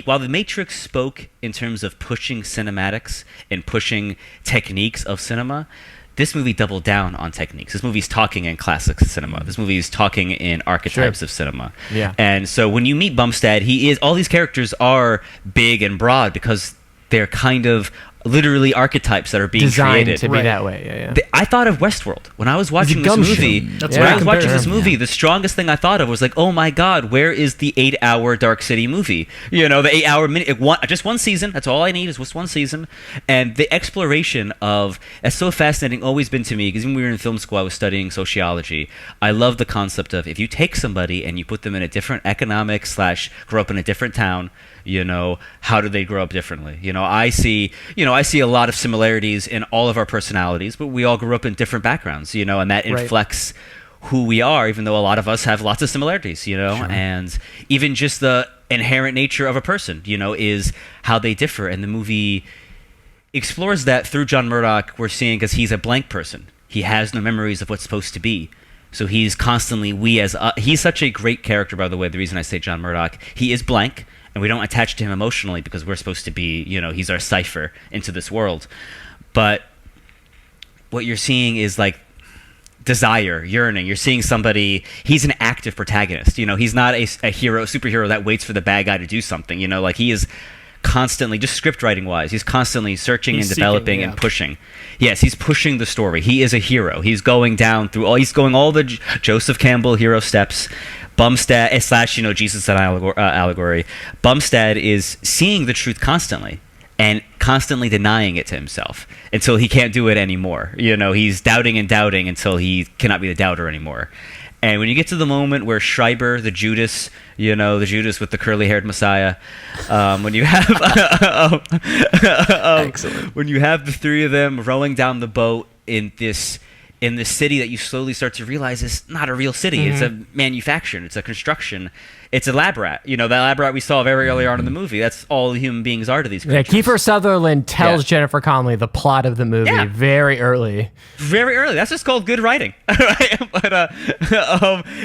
while The Matrix spoke in terms of pushing cinematics and pushing techniques of cinema, this movie doubled down on techniques. This movie's talking in classic cinema. This movie is talking in archetypes of cinema. Yeah. And so when you meet Bumstead, all these characters are big and broad because they're kind of literally archetypes that are being designed created to be that way. Yeah. I thought of Westworld when I was watching this movie. The strongest thing I thought of was like, oh my God, where is the 8-hour Dark City movie? The 8-hour minute, just one season. That's all I need is just one season. And the exploration of, it's so fascinating, always been to me, because when we were in film school, I was studying sociology. I love the concept of if you take somebody and you put them in a different economic / grow up in a different town, how do they grow up differently? I see a lot of similarities in all of our personalities, but we all grew up in different backgrounds, and that inflects who we are, even though a lot of us have lots of similarities, Sure. And even just the inherent nature of a person, is how they differ. And the movie explores that through John Murdoch. We're seeing, because he's a blank person. He has no memories of what's supposed to be. So he's constantly, he's such a great character, by the way. The reason I say John Murdoch, he is blank. And we don't attach to him emotionally because we're supposed to be, he's our cipher into this world. But what you're seeing is like desire, yearning. You're seeing somebody, he's an active protagonist. He's not a superhero that waits for the bad guy to do something. He is constantly, just script writing wise, he's constantly searching and developing and pushing. Yes, he's pushing the story. He is a hero. He's going down through all the Joseph Campbell hero steps. Bumstead / Jesus allegory. Bumstead is seeing the truth constantly and constantly denying it to himself until he can't do it anymore. He's doubting and doubting until he cannot be the doubter anymore. And when you get to the moment where Schreber, the Judas, the Judas with the curly-haired Messiah, when you have when you have the three of them rowing down the boat in this city that you slowly start to realize is not a real city. Mm-hmm. It's a manufacturing. It's a construction. It's a lab rat. The lab rat we saw very early on in the movie. That's all human beings are to these creatures. Yeah, Kiefer Sutherland tells Jennifer Connelly the plot of the movie very early. Very early. That's just called good writing. But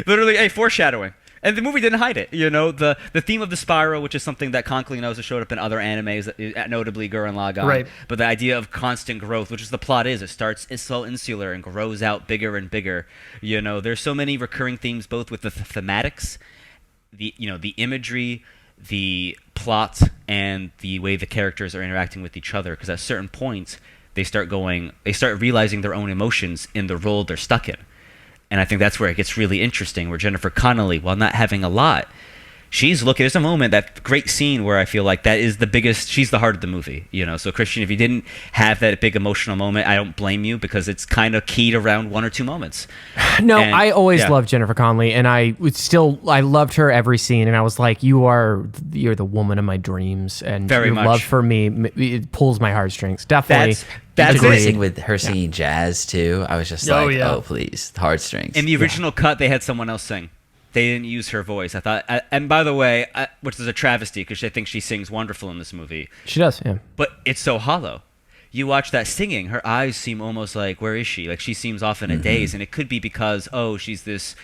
literally a foreshadowing. And the movie didn't hide it. The theme of the spiral, which is something that Conklin knows has showed up in other animes, notably Gurren Lagann. Right. But the idea of constant growth, which is the plot is, it's so insular and grows out bigger and bigger. There's so many recurring themes, both with the thematics, the imagery, the plot, and the way the characters are interacting with each other. Because at certain points, they start realizing their own emotions in the role they're stuck in. And I think that's where it gets really interesting, where Jennifer Connelly, while not having a lot, she's looking. There's a moment, that great scene where I feel like that is the biggest. She's the heart of the movie, you know. So Christian, if you didn't have that big emotional moment, I don't blame you, because it's kind of keyed around one or two moments. No, I always loved Jennifer Connelly, and I loved her every scene, and I was like, you're the woman of my dreams, and Very your much. love for me, it pulls my heartstrings. Definitely. That's agreed. amazing with her singing jazz too. I was just like, yeah. oh please, heartstrings. In the original cut, they had someone else sing. They didn't use her voice. I thought, and by the way, which is a travesty, because I think she sings wonderful in this movie. She does, yeah. But it's so hollow. You watch that singing, her eyes seem almost like, where is she? Like, she seems off in a daze, and it could be because, she's this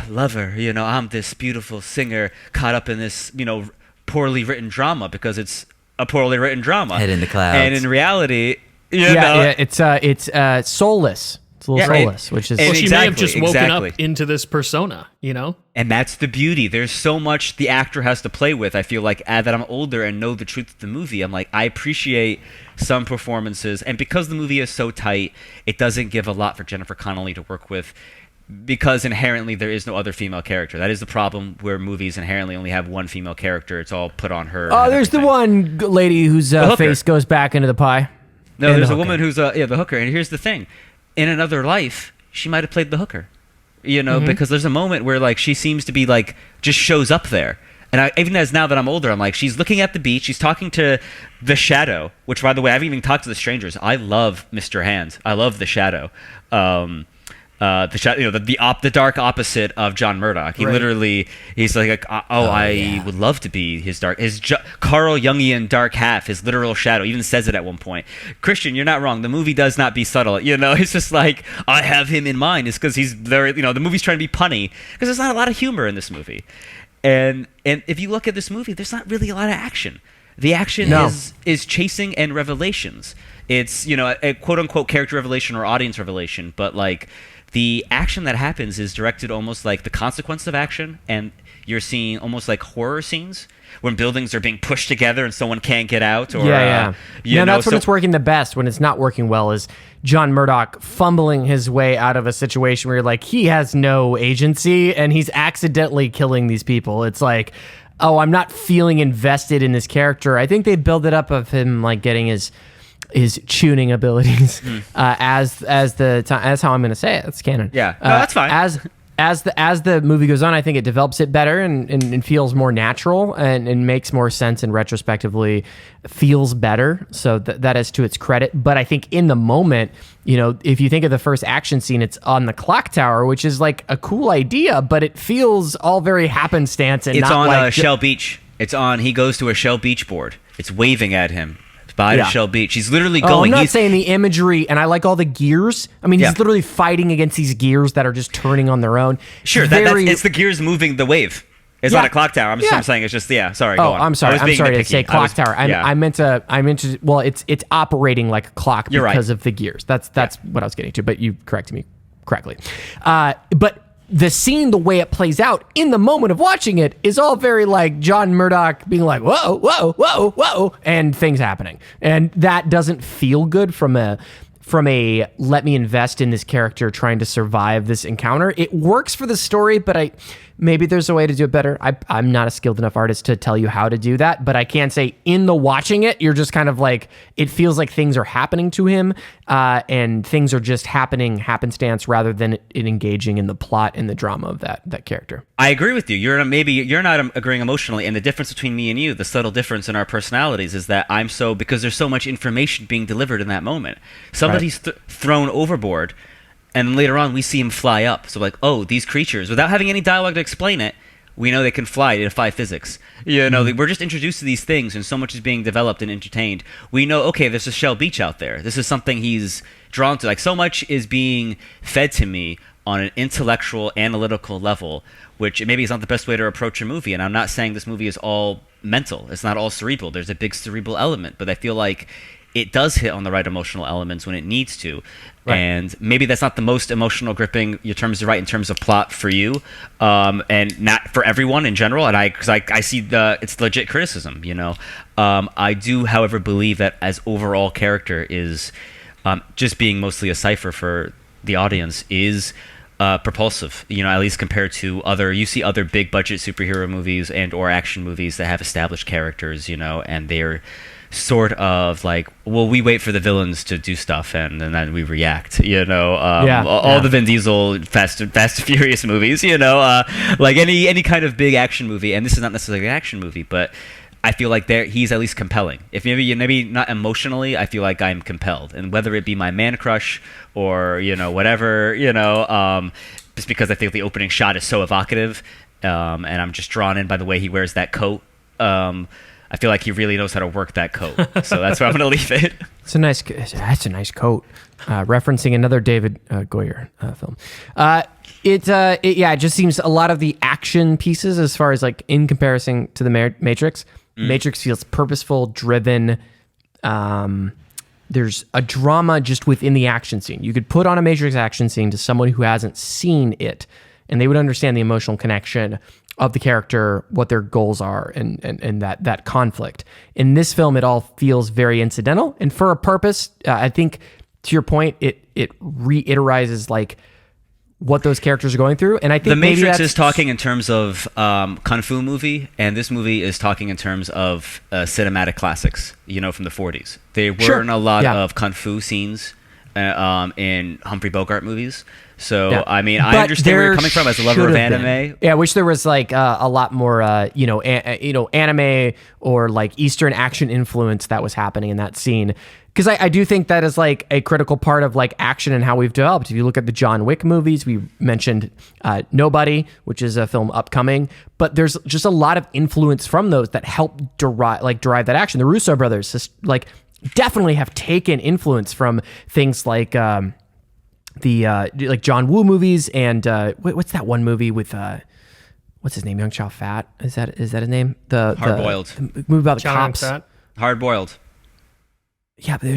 lover, you know, I'm this beautiful singer caught up in this, you know, poorly written drama, because it's a poorly written drama. Head in the clouds. And in reality, you know, Yeah, it's soulless. It's a little soulless, which is... Well, she may have Exactly, just woken exactly. up into this persona, you know? and that's the beauty. There's so much the actor has to play with. I feel like as that I'm older and know the truth of the movie, I'm like, I appreciate some performances, and because the movie is so tight, it doesn't give a lot for Jennifer Connelly to work with, because inherently there is no other female character. That is the problem where movies inherently only have one female character. It's all put on her. Oh, there's the one lady whose face goes back into the pie. No, And there's the a hooker. woman who's the hooker. And here's the thing: in another life, she might have played the hooker. You know, because there's a moment where like she seems to be like just shows up there. And even as now that I'm older, I'm like, she's looking at the beach. She's talking to the Shadow, which, by the way, I haven't even talked to the strangers. I love Mr. Hands. I love the Shadow. The Shadow, you know, the dark opposite of John Murdoch. He literally, he's like, I would love to be his Karl Jungian dark half, his literal shadow. He even says it at one point. Christian, you're not wrong. The movie does not be subtle. You know, it's just like, I have him in mind. It's because he's very, you know, the movie's trying to be punny because there's not a lot of humor in this movie. And if you look at this movie, there's not really a lot of action. The action is chasing and revelations. It's, you know, a quote unquote character revelation or audience revelation, but like the action that happens is directed almost like the consequence of action, and you're seeing almost like horror scenes when buildings are being pushed together and someone can't get out. Or, that's when it's working the best. When it's not working well is John Murdoch fumbling his way out of a situation where you're like, he has no agency and he's accidentally killing these people. It's like, oh, I'm not feeling invested in this character. I think they build it up of him like getting his tuning abilities as how I'm going to say it. That's canon. Yeah, no, that's fine. As the movie goes on, I think it develops it better and feels more natural and makes more sense and retrospectively feels better. So that is to its credit. But I think in the moment, you know, if you think of the first action scene, it's on the clock tower, which is like a cool idea, but it feels all very happenstance. And it's not on like Shell Beach. He goes to a Shell Beach board. It's waving at him. By Shell Beach. He's literally going. I'm not saying the imagery, and I like all the gears. I mean, he's literally fighting against these gears that are just turning on their own. Sure, it's the gears moving the wave. It's not a clock tower. I'm saying it's just sorry. Go on. I'm sorry. I'm sorry to say clock tower. I meant to. Well, it's operating like a clock because of the gears. That's what I was getting to. But you corrected me correctly. But the scene, the way it plays out in the moment of watching it is all very like John Murdoch being like, whoa, whoa, whoa, whoa, and things happening. And that doesn't feel good from a let me invest in this character trying to survive this encounter. It works for the story, but maybe there's a way to do it better. I'm not a skilled enough artist to tell you how to do that, but I can say in the watching it, you're just kind of like, it feels like things are happening to him and things are just happening happenstance rather than it engaging in the plot and the drama of that character. I agree with you. You're not agreeing emotionally, and the difference between me and you, the subtle difference in our personalities, is that because there's so much information being delivered in that moment. Somebody's thrown overboard, and later on we see him fly up. So like, oh, these creatures, without having any dialogue to explain it, we know they can fly. They defy physics. You know, we're just introduced to these things, and so much is being developed and entertained. We know, okay, there's a Shell Beach out there. This is something he's drawn to. Like, so much is being fed to me on an intellectual, analytical level, which maybe is not the best way to approach a movie. And I'm not saying this movie is all mental. It's not all cerebral. There's a big cerebral element, but I feel like it does hit on the right emotional elements when it needs to. Right. And maybe that's not the most emotional gripping, your terms are right, in terms of plot for you, and not for everyone in general. And because I see it's legit criticism, I do, however, believe that as overall character is just being mostly a cipher for the audience is propulsive, at least compared to you see other big budget superhero movies and or action movies that have established characters, and they're sort of like, well, we wait for the villains to do stuff and then we react, all the Vin Diesel Fast and Furious movies, like any kind of big action movie. And this is not necessarily an action movie, but I feel like he's at least compelling. If maybe not emotionally, I feel like I'm compelled, and whether it be my man crush or whatever, just because I think the opening shot is so evocative, and I'm just drawn in by the way he wears that coat. I feel like he really knows how to work that coat, so that's where I'm going to leave it. That's a nice coat. Referencing another David Goyer film. It just seems a lot of the action pieces, as far as like in comparison to the Matrix. Matrix feels purposeful, driven. There's a drama just within the action scene. You could put on a Matrix action scene to someone who hasn't seen it, and they would understand the emotional connection of the character, what their goals are, and that conflict. In this film, it all feels very incidental, and for a purpose. I think, to your point, it reiterizes like what those characters are going through, and I think the Matrix is talking in terms of kung fu movie, and this movie is talking in terms of cinematic classics, from the 40s. There weren't a lot of kung fu scenes in Humphrey Bogart movies. So, I mean, I understand where you're coming from as a lover of anime. Yeah, I wish there was like a lot more, anime or like Eastern action influence that was happening in that scene. Because I do think that is like a critical part of like action and how we've developed. If you look at the John Wick movies, we mentioned Nobody, which is a film upcoming, but there's just a lot of influence from those that help derive that action. The Russo brothers definitely have taken influence from things like like John Woo movies and what's that one movie with what's his name, Young Chow Fat? Is that his name? Hard Boiled. The movie about the cops. Fat. Boiled. Yeah, but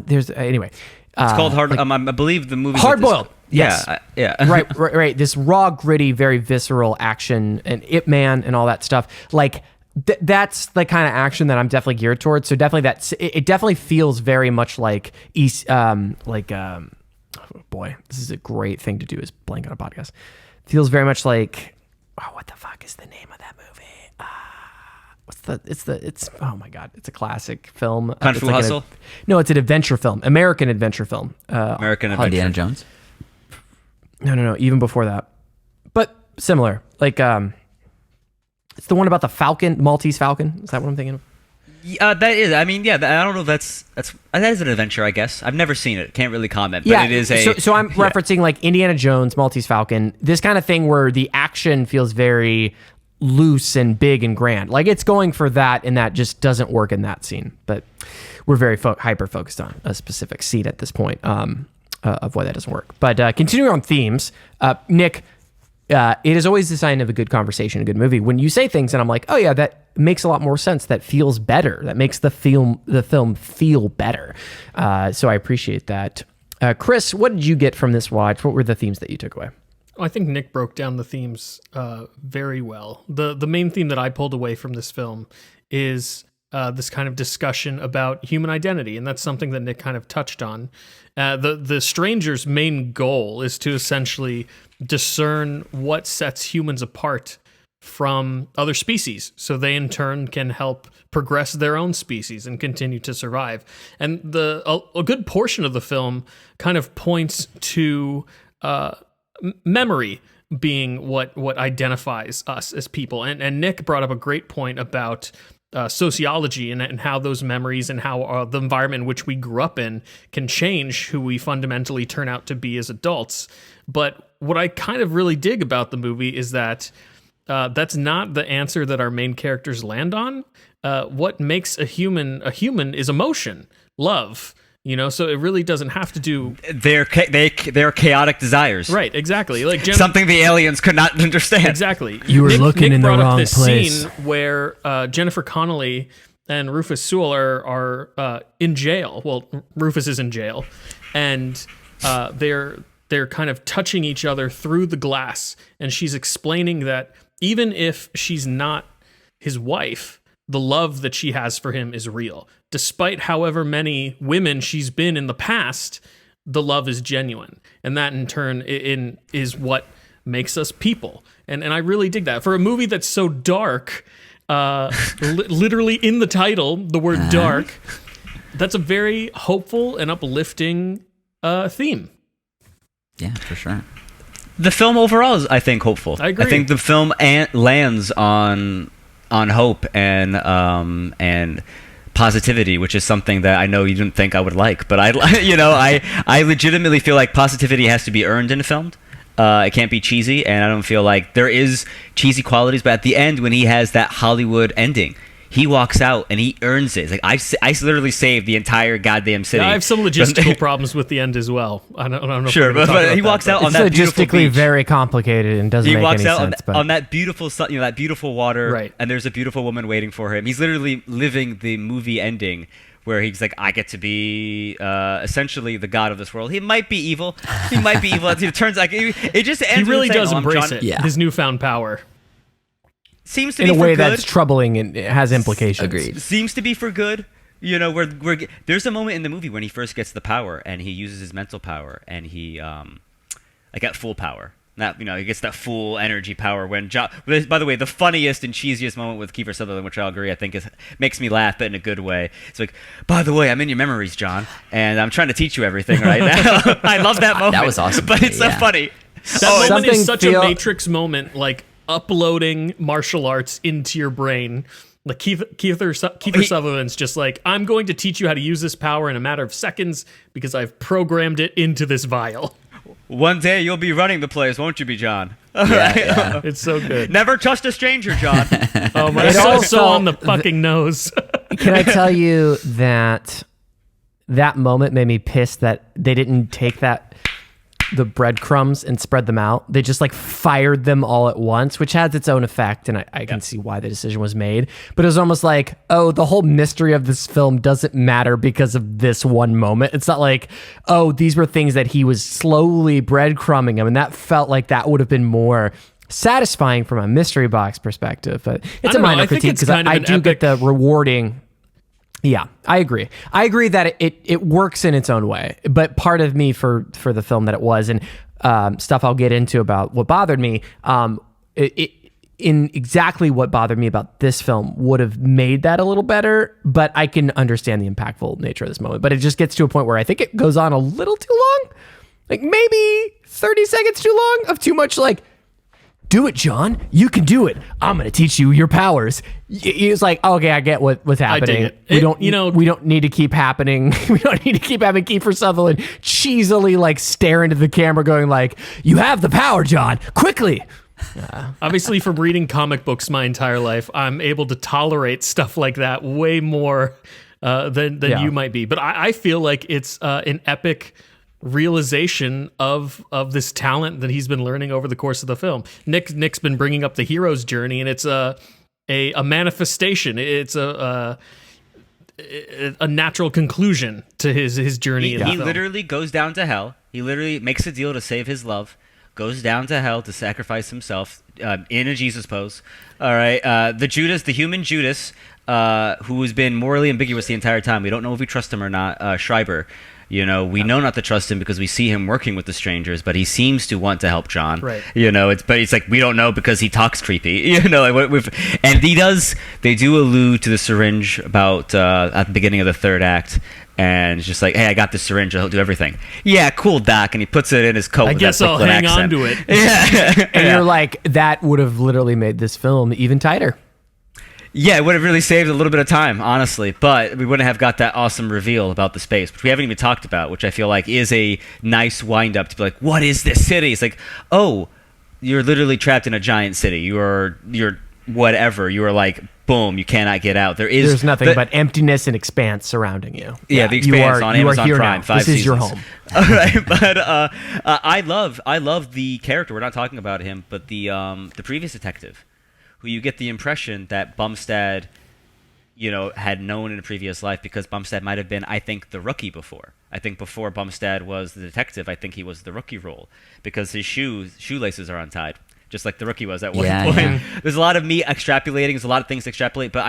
there's anyway. It's called Hard. I believe the movie. Hard Boiled. Yes. Yeah. Right. This raw, gritty, very visceral action and Ip Man and all that stuff. Like that's the kind of action that I'm definitely geared towards. So definitely it definitely feels very much like boy, this is a great thing to do, is blank on a podcast. Feels very much like, what the fuck is the name of that movie? It's oh my god, it's a classic film. Kung Fu Hustle? No, it's an adventure film, American adventure film. American Adventure. Indiana Jones? No, even before that, but similar. Like, it's the one about the Falcon, Maltese Falcon. Is that what I'm thinking of? That is. I mean, yeah. I don't know if that is an adventure, I guess. I've never seen it. Can't really comment. But it is a. So I'm referencing like Indiana Jones, Maltese Falcon. This kind of thing where the action feels very loose and big and grand. Like it's going for that, and that just doesn't work in that scene. But we're very hyper focused on a specific scene at this point of why that doesn't work. But continuing on themes, Nick. It is always the sign of a good conversation, a good movie, when you say things and I'm like, oh yeah, that makes a lot more sense. That feels better. That makes the film feel better. So I appreciate that. Chris, what did you get from this watch? What were the themes that you took away? I think Nick broke down the themes very well. The main theme that I pulled away from this film is this kind of discussion about human identity, and that's something that Nick kind of touched on. The stranger's main goal is to essentially discern what sets humans apart from other species, so they in turn can help progress their own species and continue to survive. And a good portion of the film kind of points to memory being what identifies us as people. And Nick brought up a great point about sociology and how those memories and how the environment in which we grew up in can change who we fundamentally turn out to be as adults. But what I kind of really dig about the movie is that that's not the answer that our main characters land on. What makes a human is emotion, love. So it really doesn't have to do. They're chaotic desires, right? Exactly, like something the aliens could not understand. Exactly. You were looking Nick in the brought wrong up this place. Scene where Jennifer Connelly and Rufus Sewell are in jail. Well, Rufus is in jail, and they're kind of touching each other through the glass, and she's explaining that even if she's not his wife, the love that she has for him is real. Despite however many women she's been in the past, the love is genuine. And that in turn is what makes us people. And I really dig that. For a movie that's so dark, literally in the title, the word dark, that's a very hopeful and uplifting theme. Yeah, for sure. The film overall is, I think, hopeful. I agree. I think the film lands on hope and positivity, which is something that I know you didn't think I would like, but I legitimately feel like positivity has to be earned in a film. It can't be cheesy, and I don't feel like there is cheesy qualities, but at the end, when he has that Hollywood ending, he walks out and he earns it. It's like I literally saved the entire goddamn city. Yeah, I have some logistical problems with the end as well. I don't know. Sure, but he walks out on that beautiful beach. It's logistically very complicated and doesn't make any sense. He walks out on that beautiful sun, that beautiful water, right, and there's a beautiful woman waiting for him. He's literally living the movie ending where he's like, I get to be essentially the god of this world. He might be evil. It turns like it just ends. He really does embrace John. it. Yeah. His newfound power. Seems to in be a way for good. that's troubling and it has implications. Agreed. Seems to be for good. Where there's a moment in the movie when he first gets the power and he uses his mental power and he got full power. Not he gets that full energy power when John. By the way, the funniest and cheesiest moment with Kiefer Sutherland, which I'll agree, I think makes me laugh, but in a good way. It's like, by the way, I'm in your memories, John, and I'm trying to teach you everything right now. I love that moment. That was awesome. But it's so funny. That moment is such a Matrix moment, like uploading martial arts into your brain. Like Kiefer Sutherland's just like, I'm going to teach you how to use this power in a matter of seconds because I've programmed it into this vial. One day you'll be running the place, won't you be, John? Yeah. It's so good. Never trust a stranger, John. Oh my, so on the fucking nose. Can I tell you that moment made me pissed that they didn't take the breadcrumbs and spread them out. They just like fired them all at once, which has its own effect, and I can see why the decision was made. But it was almost like, oh, the whole mystery of this film doesn't matter because of this one moment. It's not like, oh, these were things that he was slowly breadcrumbing them, and that felt like that would have been more satisfying from a mystery box perspective. But it's a minor critique because I do get the rewarding. Yeah, I agree. I agree that it works in its own way, but part of me for the film that it was, and stuff I'll get into about what bothered me, in exactly what bothered me about this film would have made that a little better, but I can understand the impactful nature of this moment. But it just gets to a point where I think it goes on a little too long, like maybe 30 seconds too long of too much like, do it, John. You can do it. I'm going to teach you your powers. It's like, okay, I get what's happening. We don't need to keep happening. We don't need to keep having Kiefer Sutherland cheesily like stare into the camera going like, you have the power, John, quickly. Obviously, from reading comic books my entire life, I'm able to tolerate stuff like that way more than you might be. But I feel like it's an epic realization of this talent that he's been learning over the course of the film. Nick's been bringing up the hero's journey, and it's a manifestation. It's a natural conclusion to his journey. He literally goes down to hell. He literally makes a deal to save his love, goes down to hell to sacrifice himself in a Jesus pose. All right, the human Judas, who has been morally ambiguous the entire time. We don't know if we trust him or not. Schreber. We know not to trust him because we see him working with the strangers, but he seems to want to help John. Right. It's like we don't know because he talks creepy. And they do allude to the syringe about at the beginning of the third act, and it's just like, hey, I got this syringe, I'll do everything. Yeah, cool, Doc, and he puts it in his coat. I guess I'll hang on to it. Yeah, and you're like, that would have literally made this film even tighter. Yeah, it would have really saved a little bit of time, honestly, but we wouldn't have got that awesome reveal about the space, which we haven't even talked about, which I feel like is a nice wind-up to be like, what is this city? It's like, oh, you're literally trapped in a giant city. You're whatever. You are like, boom, you cannot get out. There's nothing but emptiness and expanse surrounding you. Yeah, the Expanse on Amazon Prime. 5 this seasons. Is your home. All right, but I love the character. We're not talking about him, but the previous detective, who you get the impression that Bumstead had known in a previous life, because Bumstead might have been, I think, the rookie before. I think before Bumstead was the detective, I think he was the rookie role, because his shoelaces are untied, just like the rookie was at one point. Yeah. There's a lot of me extrapolating. There's a lot of things to extrapolate, but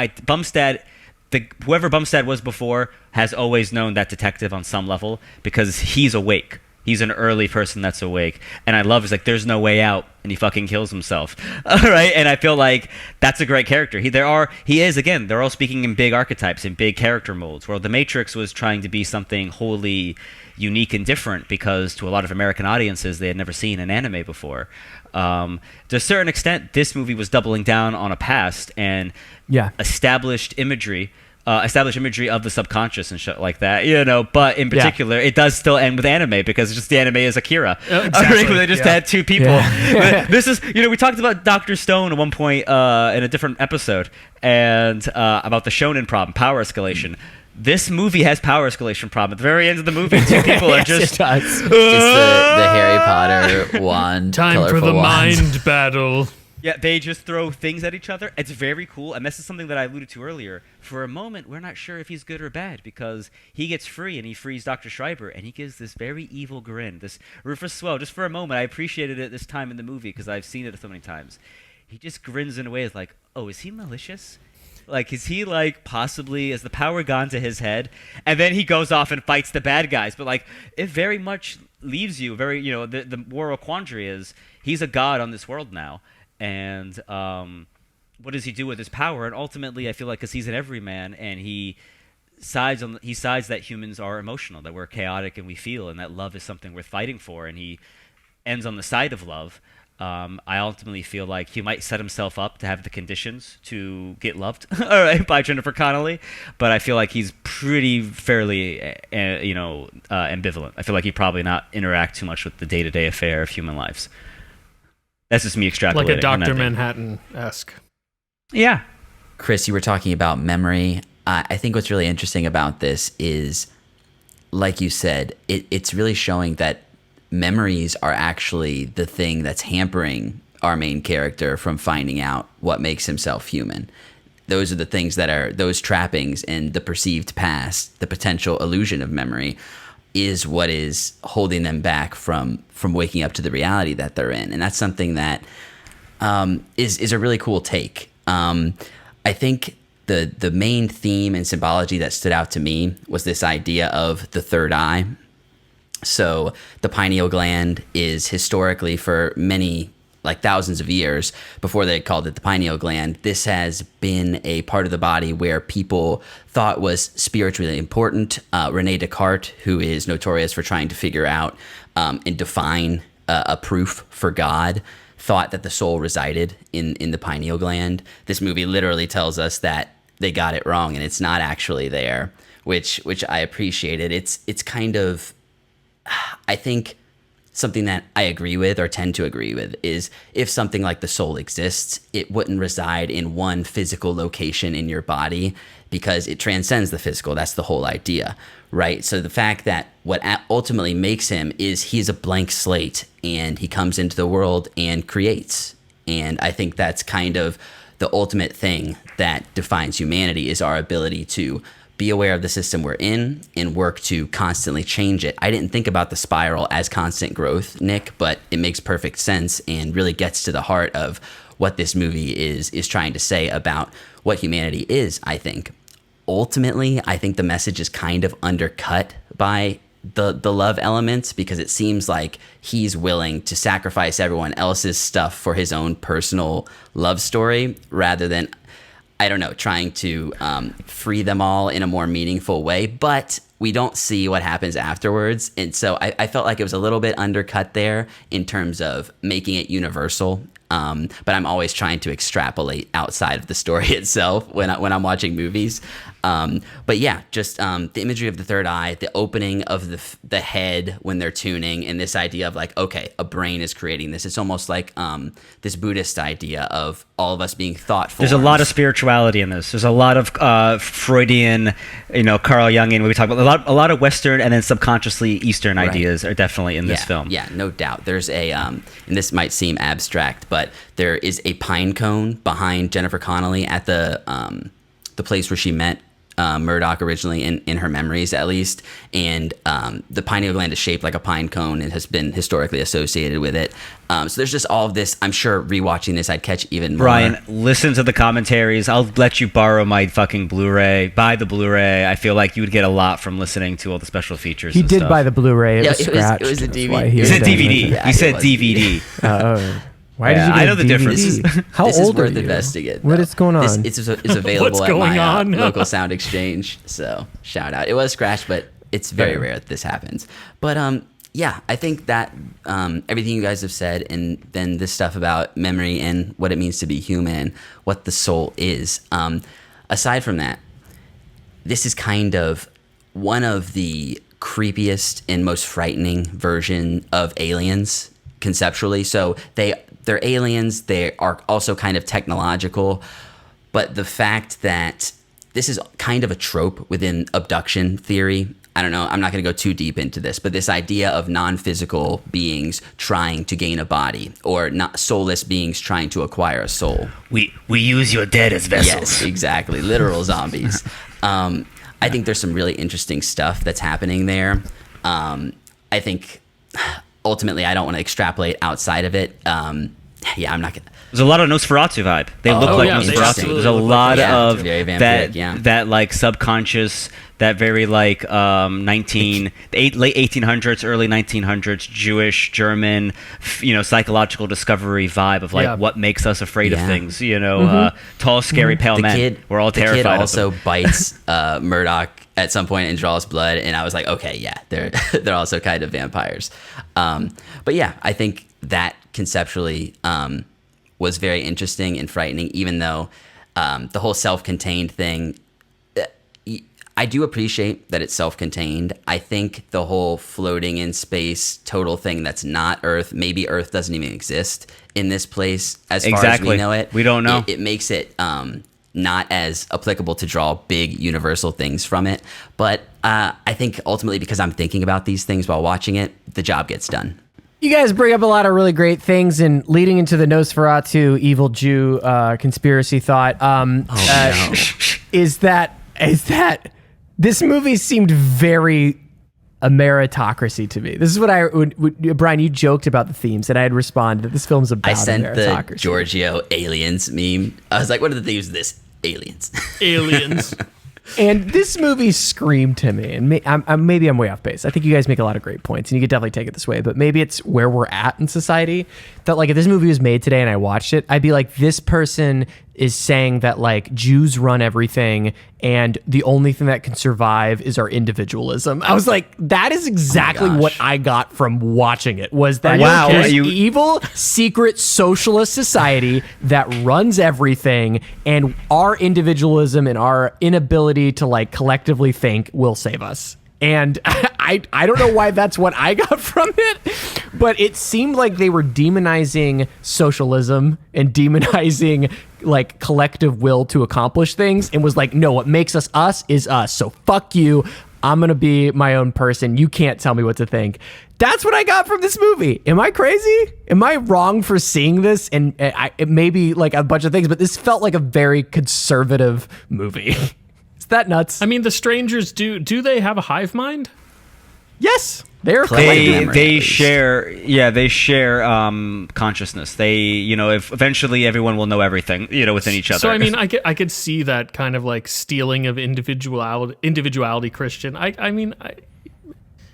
whoever Bumstead was before has always known that detective on some level, because he's awake. He's an early person that's awake. And I love is like, there's no way out, and he fucking kills himself. All right. And I feel like that's a great character. They're all speaking in big archetypes, in big character molds, where The Matrix was trying to be something wholly unique and different, because to a lot of American audiences, they had never seen an anime before. To a certain extent, this movie was doubling down on a past and established imagery of the subconscious and shit like that, but in particular, it does still end with anime, because just the anime is Akira. Exactly. They just had two people. Yeah. This is, we talked about Dr. Stone at one point in a different episode, and about the shonen problem, power escalation. This movie has power escalation problem. At the very end of the movie, two people are just... It does. It's the Harry Potter wand. Time for the mind battle. Yeah, they just throw things at each other. It's very cool, and this is something that I alluded to earlier. For a moment, we're not sure if he's good or bad, because he gets free, and he frees Dr. Schreber, and he gives this very evil grin. This Rufus Sewell, just for a moment, I appreciated it this time in the movie, because I've seen it so many times. He just grins in a way, it's like, oh, is he malicious? Like, is he, like, possibly, has the power gone to his head? And then he goes off and fights the bad guys. But, like, it very much leaves you very, the moral quandary is, he's a god on this world now. And what does he do with his power? And ultimately, I feel like, because he's an everyman, and he sides that humans are emotional, that we're chaotic and we feel, and that love is something worth fighting for, and he ends on the side of love. I ultimately feel like he might set himself up to have the conditions to get loved, all right, by Jennifer Connelly. But I feel like he's fairly, ambivalent. I feel like he probably not interact too much with the day-to-day affair of human lives. That's just me extrapolating. Like a Dr. Manhattan-esque. Yeah. Chris, you were talking about memory. I think what's really interesting about this is, like you said, it's really showing that memories are actually the thing that's hampering our main character from finding out what makes himself human. Those are the things that are those trappings in the perceived past, the potential illusion of memory, is what is holding them back from waking up to the reality that they're in. And that's something that is a really cool take. I think the main theme and symbology that stood out to me was this idea of the third eye. So the pineal gland is historically, for many, like thousands of years before they called it the pineal gland, this has been a part of the body where people thought was spiritually important. Rene Descartes, who is notorious for trying to figure out and define a proof for God, thought that the soul resided in the pineal gland. This movie literally tells us that they got it wrong and it's not actually there, which I appreciated. It's kind of, I think, something that I agree with or tend to agree with is, if something like the soul exists, it wouldn't reside in one physical location in your body, because it transcends the physical. That's the whole idea, right? So the fact that what ultimately makes him is he's a blank slate and he comes into the world and creates. And I think that's kind of the ultimate thing that defines humanity, is our ability to be aware of the system we're in and work to constantly change it. I didn't think about the spiral as constant growth, Nick, but it makes perfect sense and really gets to the heart of what this movie is trying to say about what humanity is, I think. Ultimately, I think the message is kind of undercut by the love elements, because it seems like he's willing to sacrifice everyone else's stuff for his own personal love story, rather than, I don't know, trying to free them all in a more meaningful way. But we don't see what happens afterwards. And so I felt like it was a little bit undercut there in terms of making it universal. But I'm always trying to extrapolate outside of the story itself when I'm watching movies. But yeah, just the imagery of the third eye, the opening of the head when they're tuning, and this idea of like, okay, a brain is creating this. It's almost like this Buddhist idea of all of us being thoughtful. There's a lot of spirituality in this. There's a lot of Freudian, Carl Jungian, we talk about a lot of Western and then subconsciously Eastern ideas are definitely in this film. Yeah, no doubt. There's a, and this might seem abstract, but there is a pine cone behind Jennifer Connelly at the the place where she met Murdoch originally in her memories, at least. And the pineal gland is shaped like a pine cone and has been historically associated with it. So there's just all of this. I'm sure rewatching this, I'd catch even more. Brian, listen to the commentaries. I'll let you borrow my fucking Blu-ray. Buy the Bluray. I feel like you would get a lot from listening to all the special features. He and did stuff. buy the Blu-ray. Yeah, Was scratched. it was a That's why DVD. He said DVD. Yeah, he said it was. DVD. Why did you get I a know the DVD? difference. How This old is are worth you? investigating. What is going on? It's available What's at going my on? local sound exchange. So shout out. It was scratched, but it's very rare that this happens. But yeah, I think that everything you guys have said, and then this stuff about memory and what it means to be human, what the soul is. Aside from that, this is kind of one of the creepiest and most frightening version of aliens conceptually. So they're aliens. They are also kind of technological, but the fact that this is kind of a trope within abduction theory. I don't know. I'm not going to go too deep into this, but this idea of non-physical beings trying to gain a body, or not soulless beings trying to acquire a soul. We use your dead as vessels. Yes, exactly. Literal zombies. I think there's some really interesting stuff that's happening there. I think ultimately I don't want to extrapolate outside of it. Yeah, I'm not going to. There's a lot of Nosferatu vibe. They look like yeah, they Nosferatu. absolutely There's a look like lot that. Yeah, of it's very that, vampiric, yeah. that like subconscious, that very like late 1800s, early 1900s Jewish, German, psychological discovery vibe of like Yeah. what makes us afraid of Yeah. things. Tall, scary, pale men. We're all terrified. The kid of also them. bites Murdoch at some point and draws blood, and I was like, okay, yeah, they're also kind of vampires. But yeah, I think that conceptually was very interesting and frightening, even though the whole self-contained thing, I do appreciate that it's self-contained. I think the whole floating in space total thing that's not Earth, maybe Earth doesn't even exist in this place as far as we know it. We don't know. It makes it not as applicable to draw big universal things from it. But I think ultimately, because I'm thinking about these things while watching it, the job gets done. You guys bring up a lot of really great things, and leading into the Nosferatu evil Jew conspiracy thought is that this movie seemed very a meritocracy to me. This is what I would Brian, you joked about the themes, and I had responded that this film's about I sent a the meritocracy. Giorgio aliens meme. I was like, what are the themes of this? Aliens. Aliens. And this movie screamed to me, and maybe I'm way off base. I think you guys make a lot of great points, and you could definitely take it this way, but maybe it's where we're at in society, that like if this movie was made today and I watched it, I'd be like, this person is saying that like Jews run everything and the only thing that can survive is our individualism. I was like, that is exactly what I got from watching it, was that Wow, there's you- evil secret socialist society that runs everything, and our individualism and our inability to like collectively think will save us. And I don't know why that's what I got from it, but it seemed like they were demonizing socialism and demonizing like collective will to accomplish things, and was like, no, what makes us is us. So fuck you. I'm going to be my own person. You can't tell me what to think. That's what I got from this movie. Am I crazy? Am I wrong for seeing this? And it may be like a bunch of things, but this felt like a very conservative movie. Is that nuts? I mean, the strangers do they have a hive mind? Yes. They're Memory, They at least. share consciousness. If eventually everyone will know everything, within each other. So I mean, I could see that kind of like stealing of individuality Christian.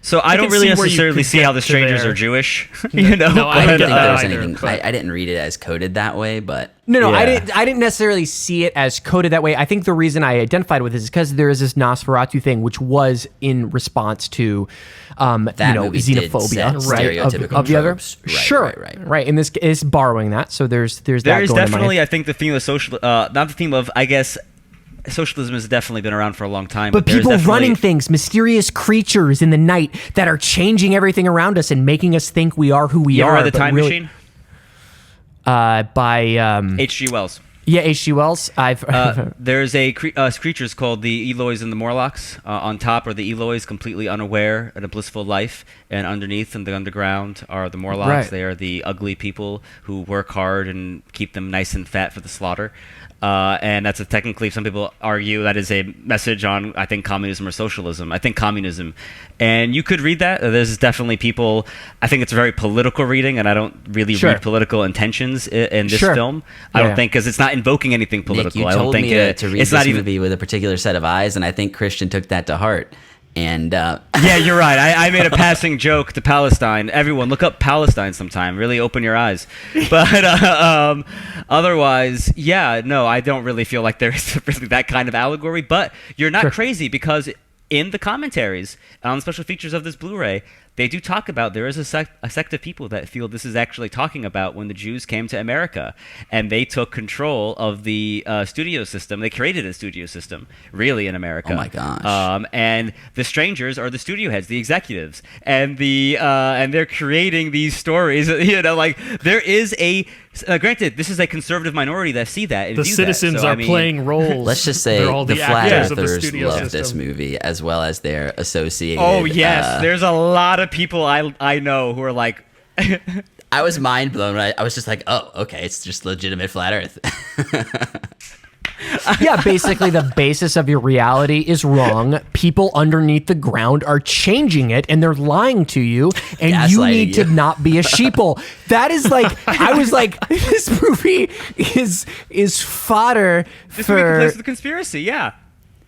So I don't can really see where you necessarily could see get how the to strangers there. are Jewish. No, I I don't don't think get there that was either, anything. but- I didn't read it as coded that way, but No, Yeah. I didn't necessarily see it as coded that way. I think the reason I identified with this is because there is this Nosferatu thing, which was in response to, That movie did xenophobia, set right? stereotypical Of the other, tropes. Right, sure, right. And this is borrowing that. So there's There that is going in definitely, my I think, the theme of not the theme of, I guess, socialism has definitely been around for a long time. But there's people definitely- running things, mysterious creatures in the night that are changing everything around us and making us think we are who we You ever are. read The but Time really- Machine? By H.G. Wells. Yeah, H.G. Wells. There's creatures called the Eloys and the Morlocks. On top are the Eloys, completely unaware and a blissful life, and underneath in the underground are the Morlocks. Right. They are the ugly people who work hard and keep them nice and fat for the slaughter. And that's technically, some people argue that is a message on, I think, communism or socialism. I think communism. And you could read that. There's definitely people, I think it's a very political reading, and I don't really read political intentions in this film. I don't think, because it's not invoking anything political. Nick, you I don't told think me to read this even movie with a particular set of eyes, and I think Christian took that to heart. And yeah, you're right. I made a passing joke to Palestine. Everyone, look up Palestine sometime. Really open your eyes. But otherwise, yeah, no, I don't really feel like there's really that kind of allegory. But you're not crazy, because in the commentaries on special features of this Blu-ray, they do talk about, there is a sect of people that feel this is actually talking about when the Jews came to America and they took control of the studio system. They created a studio system, really, in America. Oh my gosh. And the strangers are the studio heads, the executives, and they're creating these stories. Like, there is a granted, this is a conservative minority that see that and the view citizens that. are playing roles. Let's just say They're all the flat actors of the earthers studio love system. this movie, as well as their associated. Oh yes, there's a lot of people I know who are like. I was mind blown. I was just like, oh, okay, it's just legitimate flat Earth. Yeah, basically the basis of your reality is wrong. People underneath the ground are changing it, and they're lying to you, and you need to not be a sheeple. That is like, I was like, this movie is fodder This for... movie complains with the conspiracy, yeah.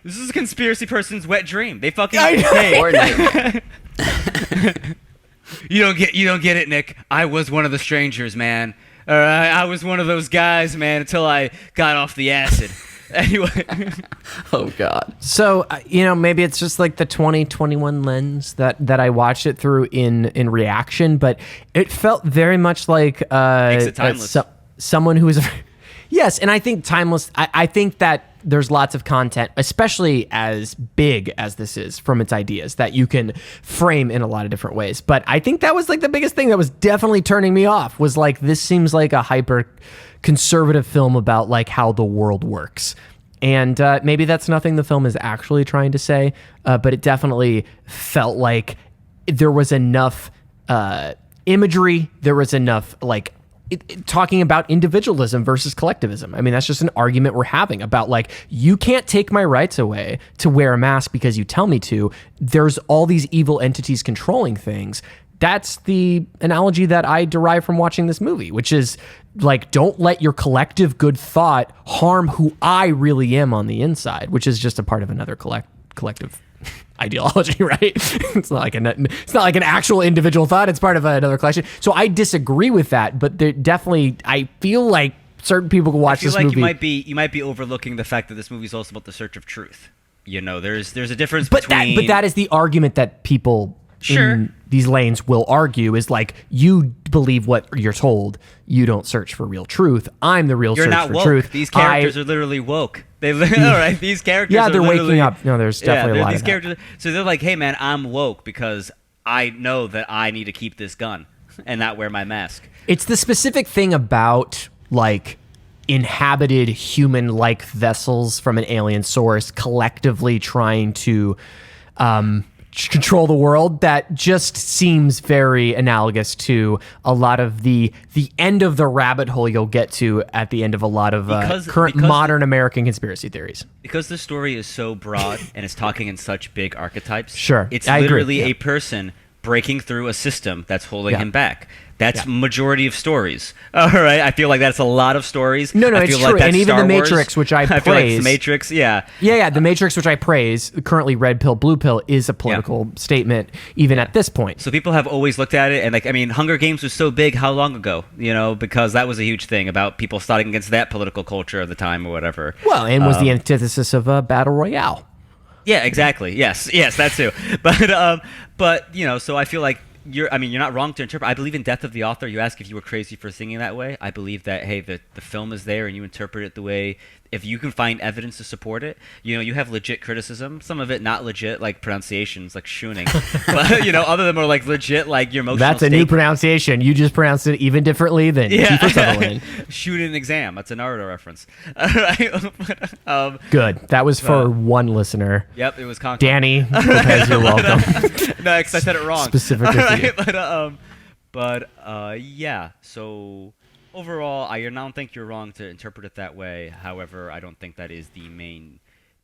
This is a conspiracy person's wet dream. They fucking... Or nightmare. You don't get it, Nick. I was one of the strangers, man. I was one of those guys, man, until I got off the acid. Anyway. Oh God. So, maybe it's just like the 2021 lens that I watched it through in reaction, but it felt very much like Makes it timeless. Someone who is... Yes, and I think timeless... I think that there's lots of content, especially as big as this is, from its ideas, that you can frame in a lot of different ways. But I think that was like the biggest thing that was definitely turning me off, was like, this seems like a hyper conservative film about like how the world works. And maybe that's nothing the film is actually trying to say, but it definitely felt like there was enough imagery, there was enough like talking about individualism versus collectivism. I mean, that's just an argument we're having about like, you can't take my rights away to wear a mask because you tell me to. There's all these evil entities controlling things. That's the analogy that I derive from watching this movie, which is like, don't let your collective good thought harm who I really am on the inside, which is just a part of another collective ideology, right? It's not like an actual individual thought. It's part of another collection. So I disagree with that, but there definitely, I feel like certain people can watch this movie. You might be overlooking the fact that this movie is also about the search of truth. There's a difference but that is the argument that people in these lanes will argue, is like, you believe what you're told, you don't search for real truth. I'm the real You're search not for woke. truth. These characters are literally woke. All right, these characters. Yeah, they're literally waking up. No, there's definitely a lot these of characters. So they're like, hey man, I'm woke because I know that I need to keep this gun and not wear my mask. It's the specific thing about like inhabited human-like vessels from an alien source collectively trying to control the world that just seems very analogous to a lot of the end of the rabbit hole you'll get to at the end of a lot of current modern American conspiracy theories. Because the story is so broad and it's talking in such big archetypes. Sure, it's I literally agree. a person breaking through a system that's holding him back. That's majority of stories. All right, I feel like that's a lot of stories. No, I it's feel true. like that's And even Star The Wars. Matrix, which I feel like praise. The Matrix, yeah. The Matrix, which I praise, currently red pill, blue pill, is a political statement even at this point. So people have always looked at it, and like, I mean, Hunger Games was so big how long ago? Because that was a huge thing about people starting against that political culture of the time or whatever. Well, and was the antithesis of Battle Royale. Yeah, exactly. Yes, that too. But so I feel like you're not wrong to interpret. I believe in death of the author. You ask if you were crazy for singing that way. I believe that, hey, the film is there and you interpret it the way if you can find evidence to support it, you have legit criticism. Some of it not legit, like pronunciations, like shooning. But other than more like legit, like your emotional. That's a new pronunciation. You just pronounced it even differently than Kiefer Sutherland. Shooting an exam. That's a Naruto reference. Right? Good. That was for one listener. Yep, it was Conquer. Danny Lopez, you're welcome. No, because I said it wrong. Specifically for you. But yeah. So overall, I don't think you're wrong to interpret it that way. However, I don't think that is the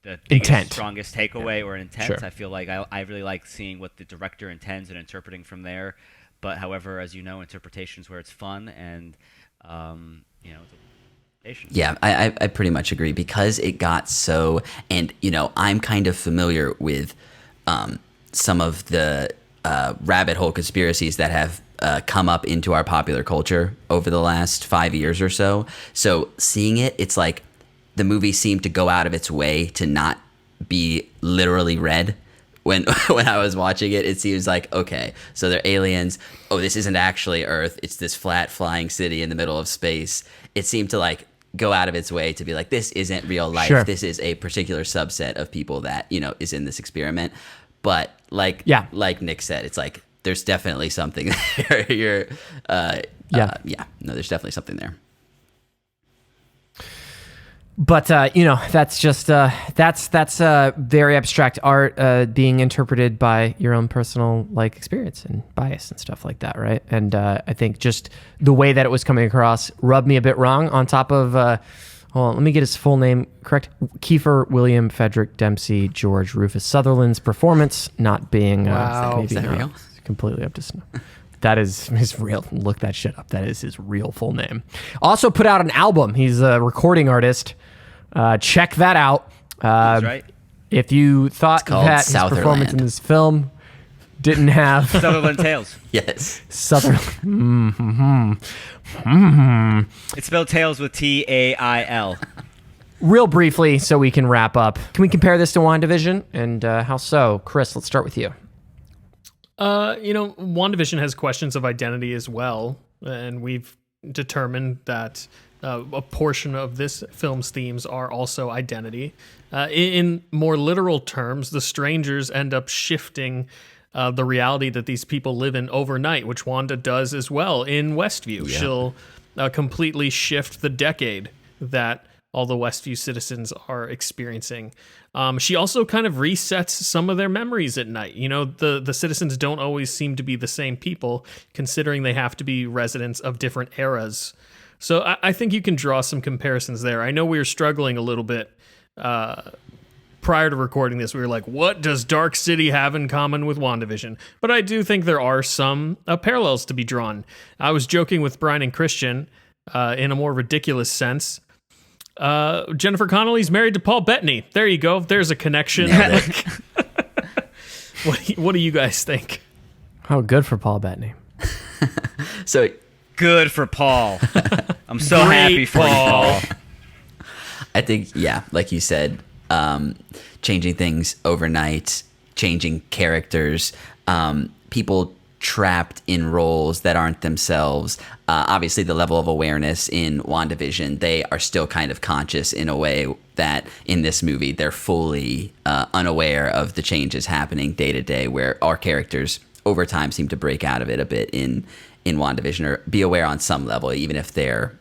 biggest, intent, strongest takeaway or intent. Sure. I feel like I really like seeing what the director intends and interpreting from there. But however, as you know, interpretation's where it's fun, and yeah, I pretty much agree, because it got so, and I'm kind of familiar with some of the rabbit hole conspiracies that have come up into our popular culture over the last 5 years or so. So seeing it, it's like the movie seemed to go out of its way to not be literally read. When I was watching it, it seems like, okay, so they're aliens. Oh, this isn't actually Earth. It's this flat flying city in the middle of space. It seemed to like go out of its way to be like, this isn't real life. Sure. This is a particular subset of people that, is in this experiment. But like Nick said, it's like, there's definitely something there. No, there's definitely something there. But that's just that's very abstract art being interpreted by your own personal experience and bias and stuff like that, right? And I think just the way that it was coming across rubbed me a bit wrong. On top of, hold on, let me get his full name correct: Kiefer William Frederick Dempsey George Rufus Sutherland's performance not being Is that real? Completely up to snuff. That is his real. Look that shit up. That is his real full name. Also put out an album. He's a recording artist. Check that out. That's right. If you thought that his Sutherland. performance in this film didn't have Sutherland Tales. Yes. Sutherland. It's spelled Tales with Tail. Real briefly, so we can wrap up. Can we compare this to WandaVision? And how so? Chris, let's start with you. WandaVision has questions of identity as well, and we've determined that a portion of this film's themes are also identity. In more literal terms, the strangers end up shifting the reality that these people live in overnight, which Wanda does as well in Westview. Yeah. She'll completely shift the decade that all the Westview citizens are experiencing. She also kind of resets some of their memories at night. The citizens don't always seem to be the same people, considering they have to be residents of different eras. So I think you can draw some comparisons there. I know we were struggling a little bit prior to recording this. We were like, what does Dark City have in common with WandaVision? But I do think there are some parallels to be drawn. I was joking with Brian and Christian in a more ridiculous sense. Jennifer Connelly's married to Paul Bettany. There you go. There's a connection. What do you guys think? Oh, good for Paul Bettany. So Good for Paul. I'm so Great, happy for you, Paul. I think, like you said, changing things overnight, changing characters, people trapped in roles that aren't themselves. Obviously, the level of awareness in WandaVision, they are still kind of conscious in a way that in this movie, they're fully unaware of the changes happening day to day, where our characters over time seem to break out of it a bit in WandaVision, or be aware on some level, even if they're